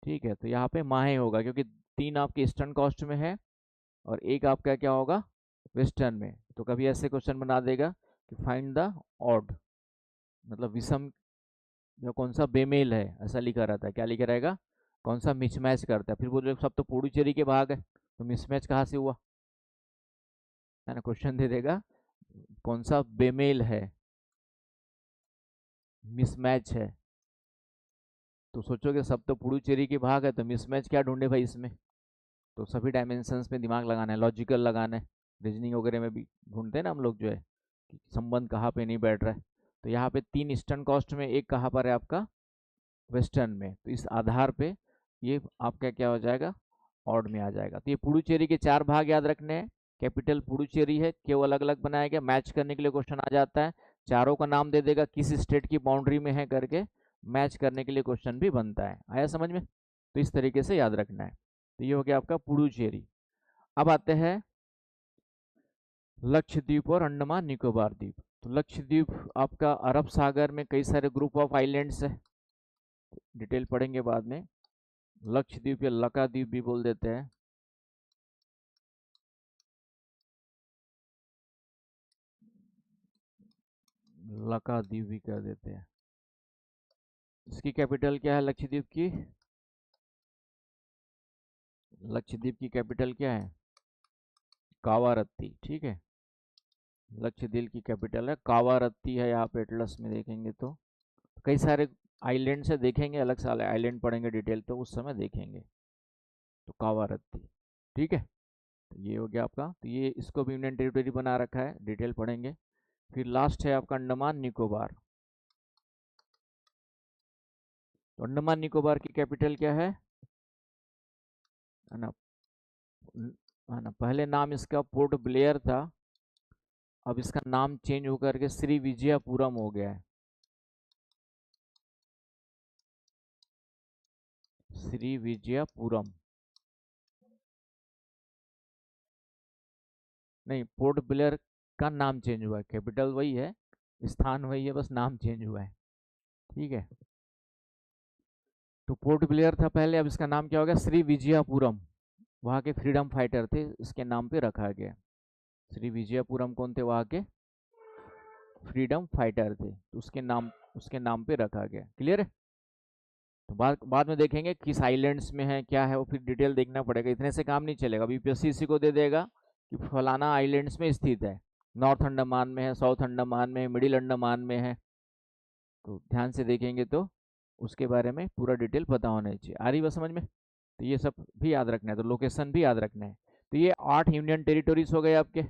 ठीक है, तो यहाँ पे माहे होगा क्योंकि तीन आपके ईस्टर्न कोस्ट में है और एक आपका क्या होगा वेस्टर्न में। तो कभी ऐसे क्वेश्चन बना देगा कि फाइंड द ऑड, मतलब विषम जो कौन सा बेमेल है, ऐसा लिखा रहता है। क्या लिखा रहेगा, कौन सा मिसमैच करता है। फिर बोले सब तो पुडुचेरी के भाग है, तो मिसमैच कहाँ से हुआ, है ना। क्वेश्चन दे देगा कौन सा बेमेल है, मिसमैच है। तो सोचोगे सब तो पुडुचेरी के भाग है, तो मिसमैच क्या ढूंढे भाई इसमें। तो सभी डायमेंशंस में दिमाग लगाना है, लॉजिकल लगाना है। रीजनिंग वगैरह में भी ढूंढते हैं ना हम लोग जो है कि संबंध कहाँ पे नहीं बैठ रहा है। तो यहाँ पे तीन ईस्टर्न कोस्ट में, एक कहाँ पर है आपका वेस्टर्न में। तो इस आधार पे ये आपका क्या हो जाएगा, ऑड में आ जाएगा। तो ये पुडुचेरी के चार भाग याद रखने हैं। कैपिटल पुडुचेरी है, क्यों अलग अलग बनाया गया, मैच करने के लिए क्वेश्चन आ जाता है। चारों का नाम दे देगा, किस स्टेट की बाउंड्री में है करके मैच करने के लिए क्वेश्चन भी बनता है। आया समझ में। तो इस तरीके से याद रखना है। तो ये हो गया आपका पुडुचेरी। अब आते हैं लक्षद्वीप और अंडमान निकोबार द्वीप। तो लक्षद्वीप आपका अरब सागर में कई सारे ग्रुप ऑफ आइलैंड्स है, डिटेल पढ़ेंगे बाद में। लक्षद्वीप या लकाद्वीप भी बोल देते हैं। लकाद्वीप भी कह देते हैं। इसकी कैपिटल क्या है लक्षद्वीप की, लक्षद्वीप की कैपिटल क्या है, कावारत्ती। ठीक है, लक्षद्वीप की कैपिटल है कावारत्ती है। यहाँ पे एटलस में देखेंगे तो कई सारे आइलैंड से देखेंगे, अलग से आइलैंड पढ़ेंगे डिटेल तो उस समय देखेंगे। तो कावारत्ती, ठीक है। तो ये हो गया आपका, तो ये इसको भी यूनियन टेरिटरी बना रखा है, डिटेल पढ़ेंगे। फिर लास्ट है आपका अंडमान निकोबार। तो अंडमान निकोबार की कैपिटल क्या है ना, है ना। पहले नाम इसका पोर्ट ब्लेयर था, अब इसका नाम चेंज होकर के श्री विजयपुरम हो गया है। श्री विजयपुरम नहीं, पोर्ट ब्लेयर का नाम चेंज हुआ है, कैपिटल वही है, स्थान वही है, बस नाम चेंज हुआ है। ठीक है, तो पोर्ट ब्लेयर था पहले, अब इसका नाम क्या हो गया, श्री विजयपुरम। वहाँ के फ्रीडम फाइटर थे, इसके नाम पे रखा गया। श्री विजयपुरम कौन थे, वहाँ के फ्रीडम फाइटर थे, तो उसके नाम पे रखा गया। क्लियर है। तो बाद में देखेंगे किस आइलैंड्स में है क्या है, वो फिर डिटेल देखना पड़ेगा, इतने से काम नहीं चलेगा। यूपीएससी इसी को दे देगा कि फलाना आइलैंड्स में स्थित है, नॉर्थ अंडमान में है, साउथ अंडमान में है, मिडिल अंडमान में है। तो ध्यान से देखेंगे तो उसके बारे में पूरा डिटेल पता होना चाहिए। आ रही बात समझ में। तो ये सब भी याद रखना है, तो लोकेशन भी याद रखना है। तो ये 8 यूनियन टेरिटोरीज हो गए आपके,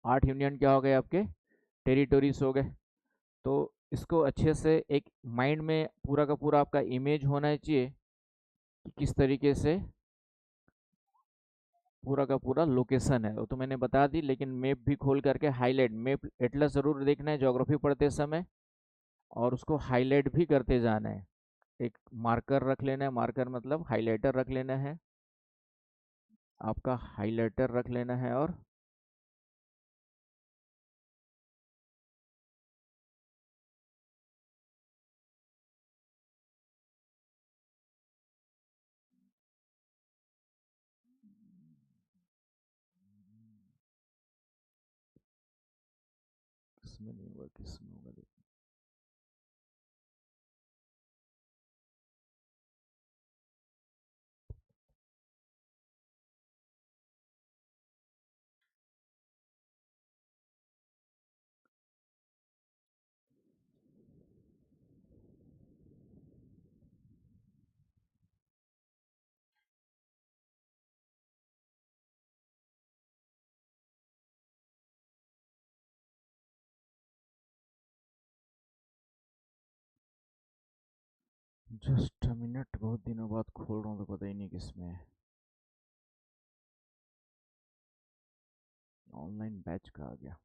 8 यूनियन क्या हो गए आपके टेरिटोरीज हो गए। तो इसको अच्छे से एक माइंड में पूरा का पूरा आपका इमेज होना चाहिए कि किस तरीके से पूरा का पूरा लोकेशन है। वो तो मैंने बता दी, लेकिन मैप भी खोल करके हाईलाइट, मैप एटलस ज़रूर देखना है ज्योग्राफी पढ़ते समय, और उसको हाईलाइट भी करते जाना है। एक मार्कर रख लेना है, मार्कर मतलब हाइलाइटर रख लेना है, आपका हाइलाइटर रख लेना है। और किसमें नहीं होगा, किसमें होगा। जस्ट अ मिनट, बहुत दिनों बाद खोल रहा हूँ तो पता ही नहीं किसमें है। ऑनलाइन बैच का आ गया।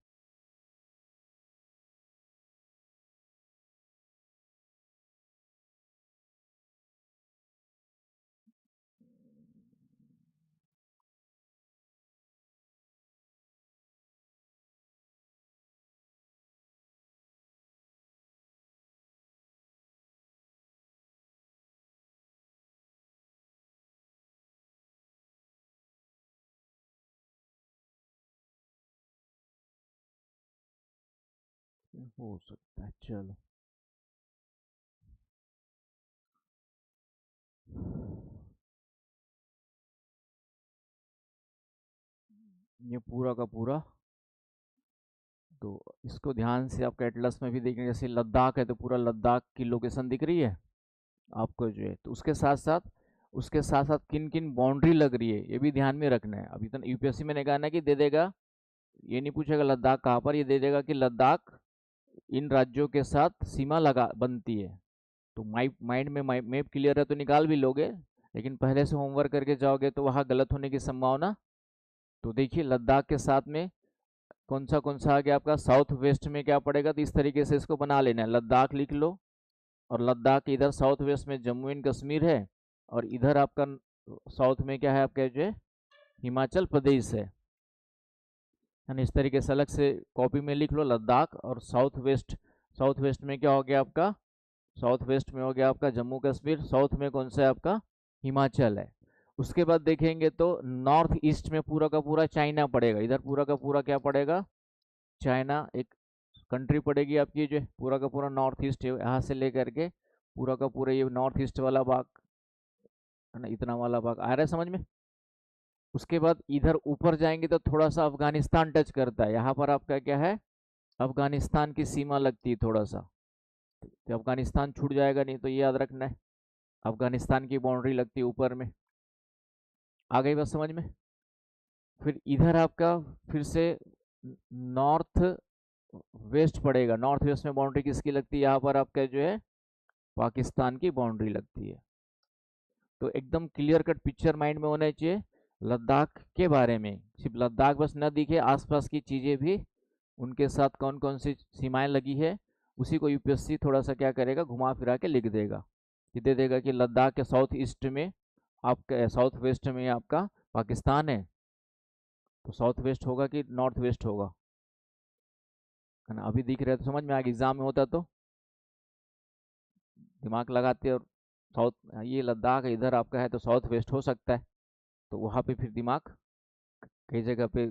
हो सकता है, चलो। ये पूरा का पूरा, तो इसको ध्यान से आपका एटलस में भी देखेंगे, जैसे लद्दाख है तो पूरा लद्दाख की लोकेशन दिख रही है आपको जो है। तो उसके साथ साथ किन किन बाउंड्री लग रही है ये भी ध्यान में रखना है। अभी तो यूपीएससी में कहा ना कि दे देगा, ये नहीं पूछेगा लद्दाख कहाँ पर, ये दे देगा कि लद्दाख इन राज्यों के साथ सीमा लगा बनती है। तो माइंड में मैप क्लियर है तो निकाल भी लोगे, लेकिन पहले से होमवर्क करके जाओगे तो वहाँ गलत होने की संभावना। तो देखिए लद्दाख के साथ में कौन सा आ गया आपका, साउथ वेस्ट में क्या पड़ेगा, तो इस तरीके से इसको बना लेना है। लद्दाख लिख लो, और लद्दाख के इधर साउथ वेस्ट में जम्मू एंड कश्मीर है, और इधर आपका साउथ में क्या है आपका जो है हिमाचल प्रदेश है ना। इस तरीके से अलग से कॉपी में लिख लो लद्दाख, और साउथ वेस्ट में क्या हो गया आपका, साउथ वेस्ट में हो गया आपका जम्मू कश्मीर, साउथ में कौन सा है आपका हिमाचल है। उसके बाद देखेंगे तो नॉर्थ ईस्ट में पूरा का पूरा चाइना पड़ेगा, इधर पूरा का पूरा क्या पड़ेगा, चाइना एक कंट्री पड़ेगी आपकी, जो पूरा का पूरा नॉर्थ ईस्ट है, यहाँ से लेकर के पूरा का पूरा ये नॉर्थ ईस्ट वाला भाग है ना, इतना वाला भाग आ रहा है समझ में। उसके बाद इधर ऊपर जाएंगे तो थोड़ा सा अफगानिस्तान टच करता है, यहाँ पर आपका क्या है अफगानिस्तान की सीमा लगती है थोड़ा सा, तो अफगानिस्तान छूट जाएगा नहीं, तो ये याद रखना है अफगानिस्तान की बाउंड्री लगती है ऊपर में। आ गई बात समझ में। फिर इधर आपका फिर से नॉर्थ वेस्ट पड़ेगा, नॉर्थ वेस्ट में बाउंड्री किसकी लगती है, यहाँ पर आपका जो है पाकिस्तान की बाउंड्री लगती है। तो एकदम क्लियर कट पिक्चर माइंड में होना चाहिए लद्दाख के बारे में। सिर्फ लद्दाख बस न दिखे, आसपास की चीज़ें भी उनके साथ कौन कौन सी सीमाएं लगी है, उसी को यूपीएससी थोड़ा सा क्या करेगा घुमा फिरा के लिख देगा, कि दे देगा कि लद्दाख के साउथ ईस्ट में आपका, साउथ वेस्ट में आपका पाकिस्तान है, तो साउथ वेस्ट होगा कि नॉर्थ वेस्ट होगा, है ना। अभी दिख रहा है तो समझ में आ गया, एग्जाम में होता तो दिमाग लगाते, और साउथ, ये लद्दाख इधर आपका है तो साउथ वेस्ट हो सकता है, तो वहाँ पे फिर दिमाग कई जगह पे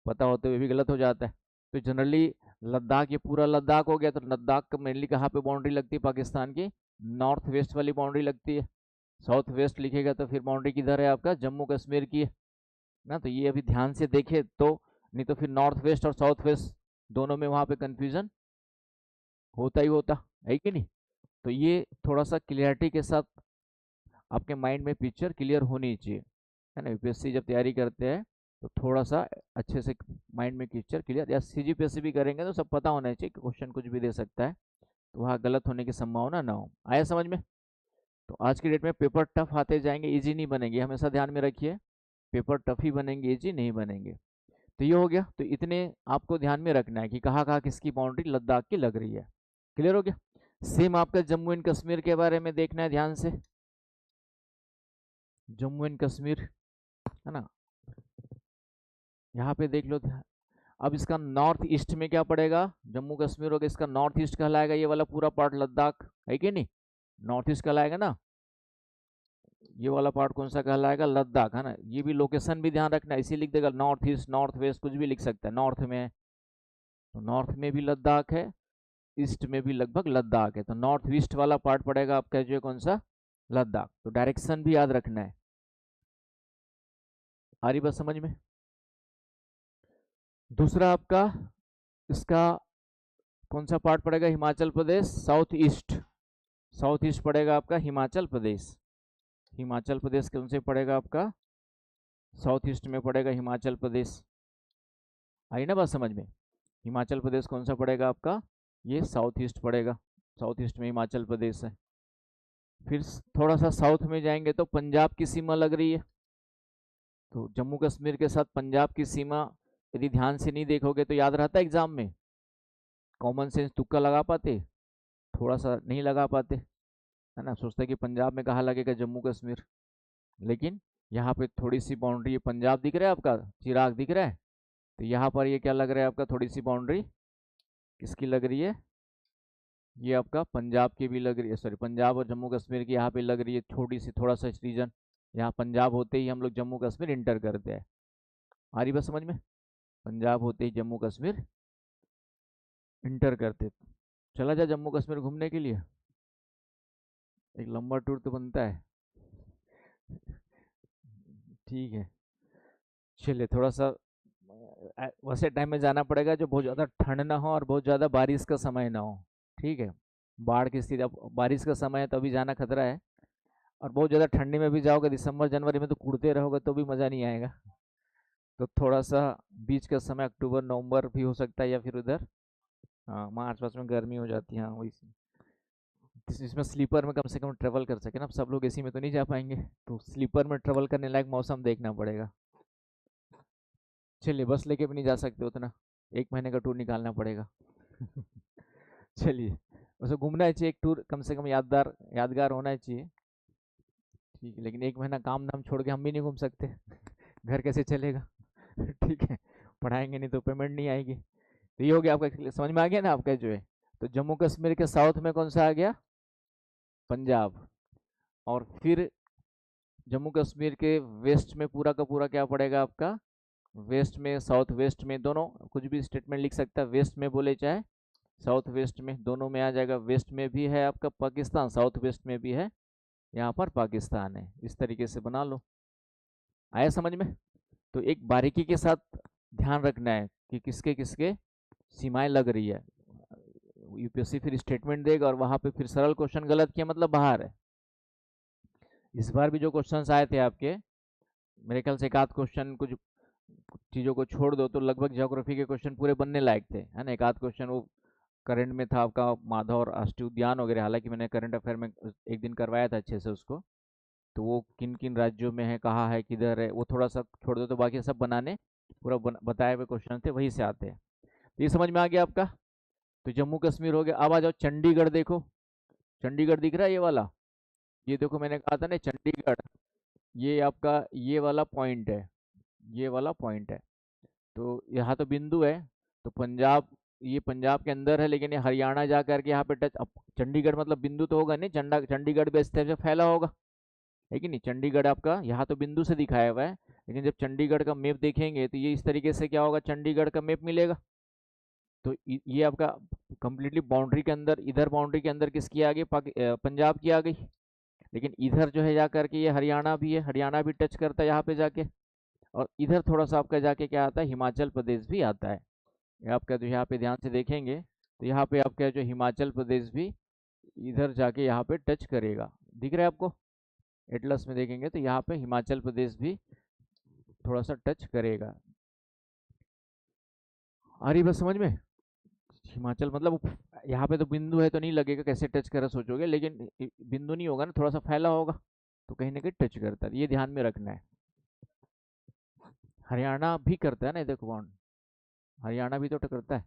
पता होते हुए भी गलत हो जाता है। तो जनरली लद्दाख, ये पूरा लद्दाख हो गया, तो लद्दाख का मेनली कहाँ पे बाउंड्री लगती है पाकिस्तान की, नॉर्थ वेस्ट वाली बाउंड्री लगती है। साउथ वेस्ट लिखेगा तो फिर बाउंड्री किधर है आपका, जम्मू कश्मीर की है ना। तो ये अभी ध्यान से देखे तो, नहीं तो फिर नॉर्थ वेस्ट और साउथ वेस्ट दोनों में वहाँ पे कंफ्यूजन होता ही होता है कि नहीं। तो ये थोड़ा सा क्लियरिटी के साथ आपके माइंड में पिक्चर क्लियर होनी चाहिए, है ना। यूपीएससी जब तैयारी करते हैं तो थोड़ा सा अच्छे से माइंड में पिक्चर क्लियर, या सीजीपीएससी भी करेंगे तो सब पता होना चाहिए कि क्वेश्चन कुछ भी दे सकता है, तो वहाँ गलत होने की संभावना ना हो। आया समझ में। तो आज की डेट में पेपर टफ आते जाएंगे, इजी नहीं बनेंगे, हमेशा ध्यान में रखिए, पेपर टफ ही बनेंगे, इजी नहीं बनेंगे। तो ये हो गया, तो इतने आपको ध्यान में रखना है कि कहाँ कहाँ किसकी बाउंड्री लद्दाख की लग रही है। क्लियर हो गया। सेम आपका जम्मू एंड कश्मीर के बारे में देखना है ध्यान से, जम्मू एंड कश्मीर है ना, यहाँ पे देख लो ध्यान। अब इसका नॉर्थ ईस्ट में क्या पड़ेगा, जम्मू कश्मीर हो गया, इसका नॉर्थ ईस्ट कहलाएगा ये वाला पूरा पार्ट लद्दाख, है कि नहीं, नॉर्थ ईस्ट कहलाएगा ना। ये वाला पार्ट कौन सा कहलाएगा, लद्दाख, है ना। ये भी लोकेशन भी ध्यान रखना, इसी लिख देगा नॉर्थ ईस्ट नॉर्थ वेस्ट कुछ भी लिख सकता है, नॉर्थ में है तो नॉर्थ में भी लद्दाख है, ईस्ट में भी लगभग लद्दाख है, तो नॉर्थ ईस्ट वाला पार्ट पड़ेगा आपका जो है कौन सा, लद्दाख। तो डायरेक्शन भी याद रखना है। आ रही बात समझ में। दूसरा आपका इसका कौन सा पार्ट पड़ेगा, Himachal Pradesh, south east, south east पड़ेगा आपका हिमाचल प्रदेश, हिमाचल प्रदेश कौन से पड़ेगा आपका, साउथ ईस्ट में पड़ेगा हिमाचल प्रदेश। आई ना बात समझ में। हिमाचल प्रदेश कौन सा पड़ेगा आपका, ये साउथ ईस्ट पड़ेगा, साउथ ईस्ट में हिमाचल प्रदेश है। फिर थोड़ा सा साउथ में जाएंगे तो पंजाब की सीमा लग रही है। तो जम्मू कश्मीर के साथ पंजाब की सीमा यदि ध्यान से नहीं देखोगे तो याद रहता एग्जाम में, कॉमन सेंस तुक्का लगा पाते, थोड़ा सा नहीं लगा पाते, है ना, सोचते कि पंजाब में कहाँ लगेगा जम्मू कश्मीर। लेकिन यहाँ पे थोड़ी सी बाउंड्री, पंजाब दिख रहा है आपका, चिराग दिख रहा है, तो यहाँ पर ये क्या लग रहा है आपका, थोड़ी सी बाउंड्री किसकी लग रही है, ये आपका पंजाब की भी लग रही है, सॉरी पंजाब और जम्मू कश्मीर की यहाँ पे लग रही है, छोटी सी थोड़ा सा रीजन। यहाँ पंजाब होते ही हम लोग जम्मू कश्मीर इंटर करते हैं। आ रही बात समझ में, पंजाब होते ही जम्मू कश्मीर इंटर करते। चला जा जम्मू कश्मीर घूमने के लिए, एक लंबा टूर तो बनता है। ठीक है, चलिए थोड़ा सा वैसे टाइम में जाना पड़ेगा जो बहुत ज़्यादा ठंड ना हो और बहुत ज़्यादा बारिश का समय ना हो। ठीक है, बाढ़ की स्थिति, अब बारिश का समय है तो अभी जाना खतरा है, और बहुत ज़्यादा ठंडी में भी जाओगे दिसंबर जनवरी में तो कूदते रहोगे तो भी मज़ा नहीं आएगा। तो थोड़ा सा बीच का समय अक्टूबर नवंबर भी हो सकता है, या फिर उधर हाँ मार्च पास में गर्मी हो जाती है, हाँ वही इसमें स्लीपर में कम से कम ट्रेवल कर सके ना, अब सब लोग एसी में तो नहीं जा पाएंगे, तो स्लीपर में ट्रेवल करने लायक मौसम देखना पड़ेगा। चलिए बस लेके भी नहीं जा सकते उतना, एक महीने का टूर निकालना पड़ेगा। चलिए, वैसे घूमना ही चाहिए, एक टूर कम से कम यादगार यादगार होना चाहिए। ठीक है, लेकिन एक महीना काम धाम छोड़ के हम भी नहीं घूम सकते। घर कैसे चलेगा। ठीक है, पढ़ाएंगे नहीं तो पेमेंट नहीं आएगी। तो ये हो गया आपका, समझ में आ गया ना आपका जो है। तो जम्मू कश्मीर के साउथ में कौन सा आ गया, पंजाब। और फिर जम्मू कश्मीर के वेस्ट में पूरा का पूरा क्या पड़ेगा आपका, वेस्ट में साउथ वेस्ट में, दोनों कुछ भी स्टेटमेंट लिख सकता है, वेस्ट में बोले चाहे साउथ वेस्ट में, दोनों में आ जाएगा। वेस्ट में भी है आपका पाकिस्तान, साउथ वेस्ट में भी है यहाँ पर पाकिस्तान है, इस तरीके से बना लो। आया समझ में। तो एक बारीकी के साथ ध्यान रखना है कि किसके किसके सीमाएं लग रही है। यूपीएससी फिर स्टेटमेंट देगा और वहां पे फिर सरल क्वेश्चन गलत किया मतलब बाहर है। इस बार भी जो क्वेश्चंस आए थे आपके, मेरे ख्याल से एक आध क्वेश्चन कुछ चीज़ों को छोड़ दो तो लगभग ज्योग्राफी के क्वेश्चन पूरे बनने लायक थे, है ना। एक आध क्वेश्चन वो करंट में था आपका, माधव और राष्ट्रीय उद्यान वगैरह, हालांकि मैंने करंट अफेयर में एक दिन करवाया था अच्छे से उसको, तो वो किन किन राज्यों में है, कहाँ है, किधर है, वो थोड़ा सा छोड़ दो तो बाकी सब बनाने पूरा बताए हुए क्वेश्चन थे, वहीं से आते हैं। तो ये समझ में आ गया आपका। तो जम्मू कश्मीर हो गया, अब आ जाओ चंडीगढ़ देखो। चंडीगढ़ दिख रहा है ये वाला, ये देखो मैंने कहा था ना चंडीगढ़, ये आपका ये वाला पॉइंट है, ये वाला पॉइंट है। तो यहाँ तो बिंदु है, तो पंजाब, ये पंजाब के अंदर है लेकिन ये हरियाणा जा करके यहाँ पे टच, अब चंडीगढ़ मतलब बिंदु तो होगा नहीं, चंडीगढ़ भी इस तरह से फैला होगा, है कि नहीं। चंडीगढ़ आपका यहाँ तो बिंदु से दिखाया हुआ है, लेकिन जब चंडीगढ़ का मैप देखेंगे तो ये इस तरीके से क्या होगा, चंडीगढ़ का मैप मिलेगा। तो ये आपका कंप्लीटली बाउंड्री के अंदर, इधर बाउंड्री के अंदर किसकी आ गई, पंजाब की आ गई। लेकिन इधर जो है जा करके ये हरियाणा भी है, हरियाणा भी टच करता है यहाँ पे जाके, और इधर थोड़ा सा आपका जाके क्या आता है, हिमाचल प्रदेश भी आता है। ये आपका जो यहाँ पे ध्यान से देखेंगे तो यहाँ पे आपका जो हिमाचल प्रदेश भी इधर जाके यहाँ पे टच करेगा, दिख रहा है आपको। एटलस में देखेंगे तो यहाँ पे हिमाचल प्रदेश भी थोड़ा सा टच करेगा। आ रही बात समझ में। हिमाचल मतलब यहाँ पे तो बिंदु है तो नहीं लगेगा, कैसे टच कर रहा सोचोगे, लेकिन बिंदु नहीं होगा ना, थोड़ा सा फैला होगा तो कहीं ना कहीं टच करता है, ये ध्यान में रखना है। हरियाणा भी करता है ना, देखो बाउंड, हरियाणा भी तो करता है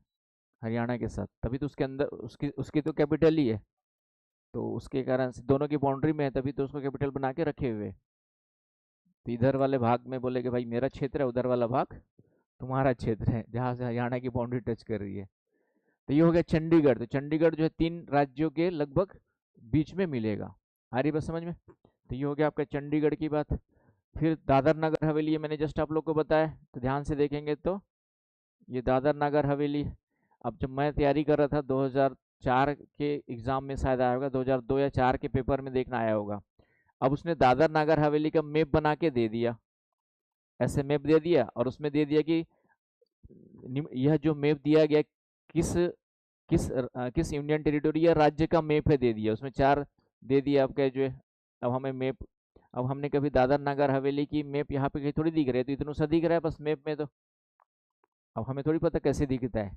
हरियाणा के साथ, तभी तो उसके अंदर उसकी उसकी तो कैपिटल ही है, तो उसके कारण से दोनों की बाउंड्री में है, तभी तो उसको कैपिटल बना के रखे हुए। तो इधर वाले भाग में बोले कि भाई मेरा क्षेत्र है, उधर वाला भाग तुम्हारा क्षेत्र है, जहाँ से हरियाणा की बाउंड्री टच कर रही है। तो ये हो गया चंडीगढ़। तो चंडीगढ़ जो है तीन राज्यों के लगभग बीच में मिलेगा। आ रही बात समझ में। तो ये हो गया आपका चंडीगढ़ की बात। फिर दादर नगर हवेली, ये मैंने जस्ट आप लोग को बताया, तो ध्यान से देखेंगे तो ये दादर नगर हवेली। अब जब मैं तैयारी कर रहा था 2004 के एग्ज़ाम में शायद आया होगा, 2002 या 4 के पेपर में देखना आया होगा। अब उसने दादर नगर हवेली का मैप बना के दे दिया, ऐसे मैप दे दिया, और उसमें दे दिया कि यह जो मैप दिया गया किस किस यूनियन टेरिटोरी या राज्य का मैप है, दे दिया उसमें चार दे दिया आपका जो है। अब हमें मैप, अब हमने कभी दादर नगर हवेली की मैप यहाँ पे कहीं थोड़ी दिख रहे, तो इतना सा दिख रहा है बस मैप में, तो अब हमें थोड़ी पता कैसे दिखता है,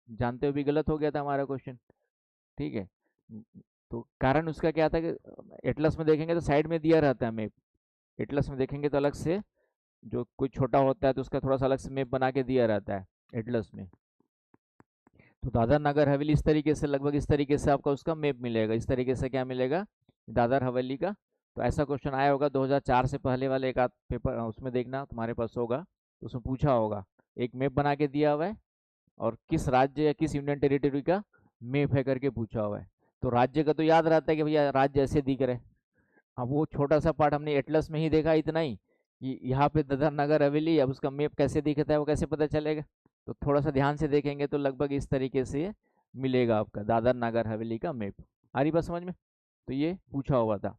जानते हुए भी गलत हो गया था हमारा क्वेश्चन। ठीक है, तो कारण उसका क्या था कि एटलस में देखेंगे तो साइड में दिया रहता है मैप। एटलस में देखेंगे तो अलग से, जो कोई छोटा होता है तो उसका थोड़ा सा अलग से मैप बना के दिया रहता है एटलस में। तो दादर नगर हवेली इस तरीके से, लगभग इस तरीके से आपका उसका मैप मिलेगा। इस तरीके से क्या मिलेगा, दादर हवेली का। तो ऐसा क्वेश्चन आया होगा 2004 से पहले वाले एक आध पेपर, उसमें देखना तुम्हारे पास होगा, तो उसमें पूछा होगा, एक मैप बना के दिया हुआ है और किस राज्य या किस यूनियन टेरिटरी का मैप है करके पूछा हुआ है। तो राज्य का तो याद रहता है कि भैया राज्य ऐसे दिख रहे। अब वो छोटा सा पार्ट हमने एटलस में ही देखा इतना ही, कि यहाँ पे दादर नगर हवेली, अब उसका मैप कैसे दिखता है वो कैसे पता चलेगा। तो थोड़ा सा ध्यान से देखेंगे तो लगभग इस तरीके से मिलेगा आपका दादर नगर हवेली का मैप। आ रही बात समझ में। तो ये पूछा हुआ था।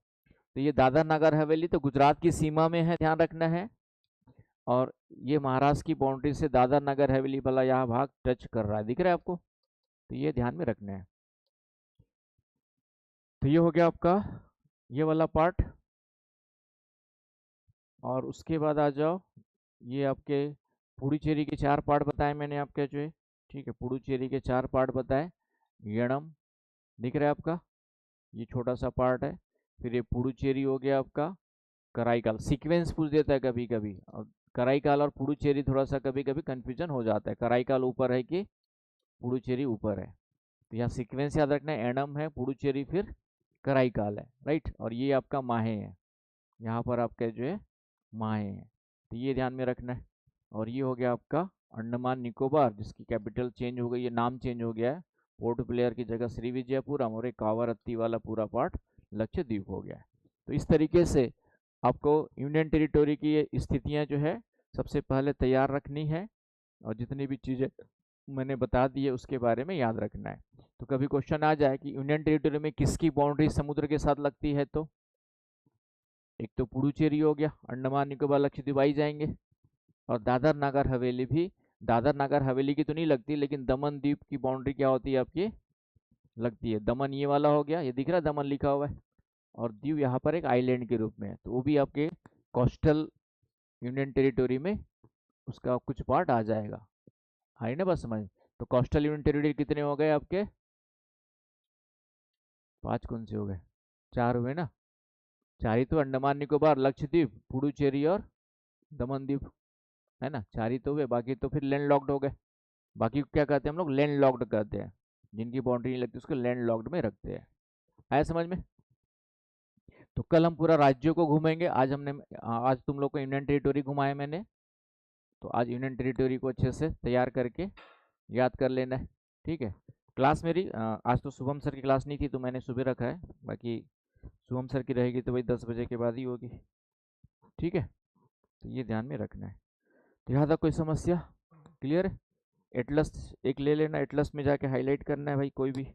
तो ये दादर नगर हवेली तो गुजरात की सीमा में है, ध्यान रखना है। और ये महाराष्ट्र की बाउंड्री से दादर नगर हवेली वाला यह भाग टच कर रहा है, दिख रहा है आपको। तो ये ध्यान में रखना है। तो ये हो गया आपका ये वाला पार्ट। और उसके बाद आ जाओ, ये आपके पुडुचेरी के 4 पार्ट बताए मैंने आपके जो है। ठीक है, पुडुचेरी के 4 पार्ट बताए। यणम दिख रहा है आपका, ये छोटा सा पार्ट है। फिर ये पुडुचेरी हो गया आपका। कराईकाल सीक्वेंस पूछ देता है कभी कभी, और कराईकाल और पुडुचेरी थोड़ा सा कभी कभी कंफ्यूजन हो जाता है, कराईकाल ऊपर है कि पुडुचेरी ऊपर है। तो यहाँ सीक्वेंस याद रखना है, एनम है, पुडुचेरी, फिर कराईकाल है, राइट। और ये आपका माहे है, यहाँ पर आपके जो है माहे है। तो ये ध्यान में रखना है। और ये हो गया आपका अंडमान निकोबार, जिसकी कैपिटल चेंज हो गई है, नाम चेंज हो गया है। पोर्ट ब्लेयर की जगह श्री विजयपुरम, और एक कावारत्ती वाला पूरा पार्ट लक्षद्वीप हो गया है। तो इस तरीके से आपको यूनियन टेरिटोरी की ये स्थितियाँ जो है सबसे पहले तैयार रखनी है, और जितनी भी चीज़ें मैंने बता दी है उसके बारे में याद रखना है। तो कभी क्वेश्चन आ जाए कि यूनियन टेरिटोरी में किसकी बाउंड्री समुद्र के साथ लगती है, तो एक तो पुडुचेरी हो गया, अंडमान निकोबार लक्षद्वीप आई जाएंगे। और दादर नागर हवेली भी, दादर नागर हवेली की तो नहीं लगती, लेकिन दमन द्वीप की बाउंड्री क्या होती है आपकी, लगती है। दमन ये वाला हो गया, ये दिख रहा है दमन लिखा हुआ है, और दीव यहाँ पर एक आइलैंड के रूप में है, तो वो भी आपके कोस्टल यूनियन टेरिटोरी में उसका कुछ पार्ट आ जाएगा। आई ना बस समझ। तो कोस्टल यूनियन टेरिटरी कितने हो गए आपके, 5 कौन से हो गए, 4 हुए ना। 4 ही तो, अंडमान निकोबार लक्षद्वीप पुडुचेरी और दमन द्वीप, है ना, 4 ही तो हुए, बाकी तो फिर लैंड लॉक्ड हो गए। बाकी को क्या कहते हैं हम लोग, लैंड लॉक्ड कहते हैं, जिनकी बाउंड्री नहीं लगती उसको लैंड लॉक्ड में रखते हैं। आया समझ में। तो कल हम पूरा राज्यों को घूमेंगे। आज हमने, आज तुम लोग को यूनियन टेरिटोरी घुमाए मैंने, तो आज यूनियन टेरिटोरी को अच्छे से तैयार करके याद कर लेना है। ठीक है। क्लास मेरी आज तो शुभम सर की क्लास नहीं थी तो मैंने सुबह रखा है, बाकी शुभम सर की रहेगी तो वही 10 बजे के बाद ही होगी। ठीक है, तो ये ध्यान में रखना है। तो यहाँ तक कोई समस्या क्लियर है। एटलस एक ले लेना, एटलस में जाके हाईलाइट करना है भाई कोई भी।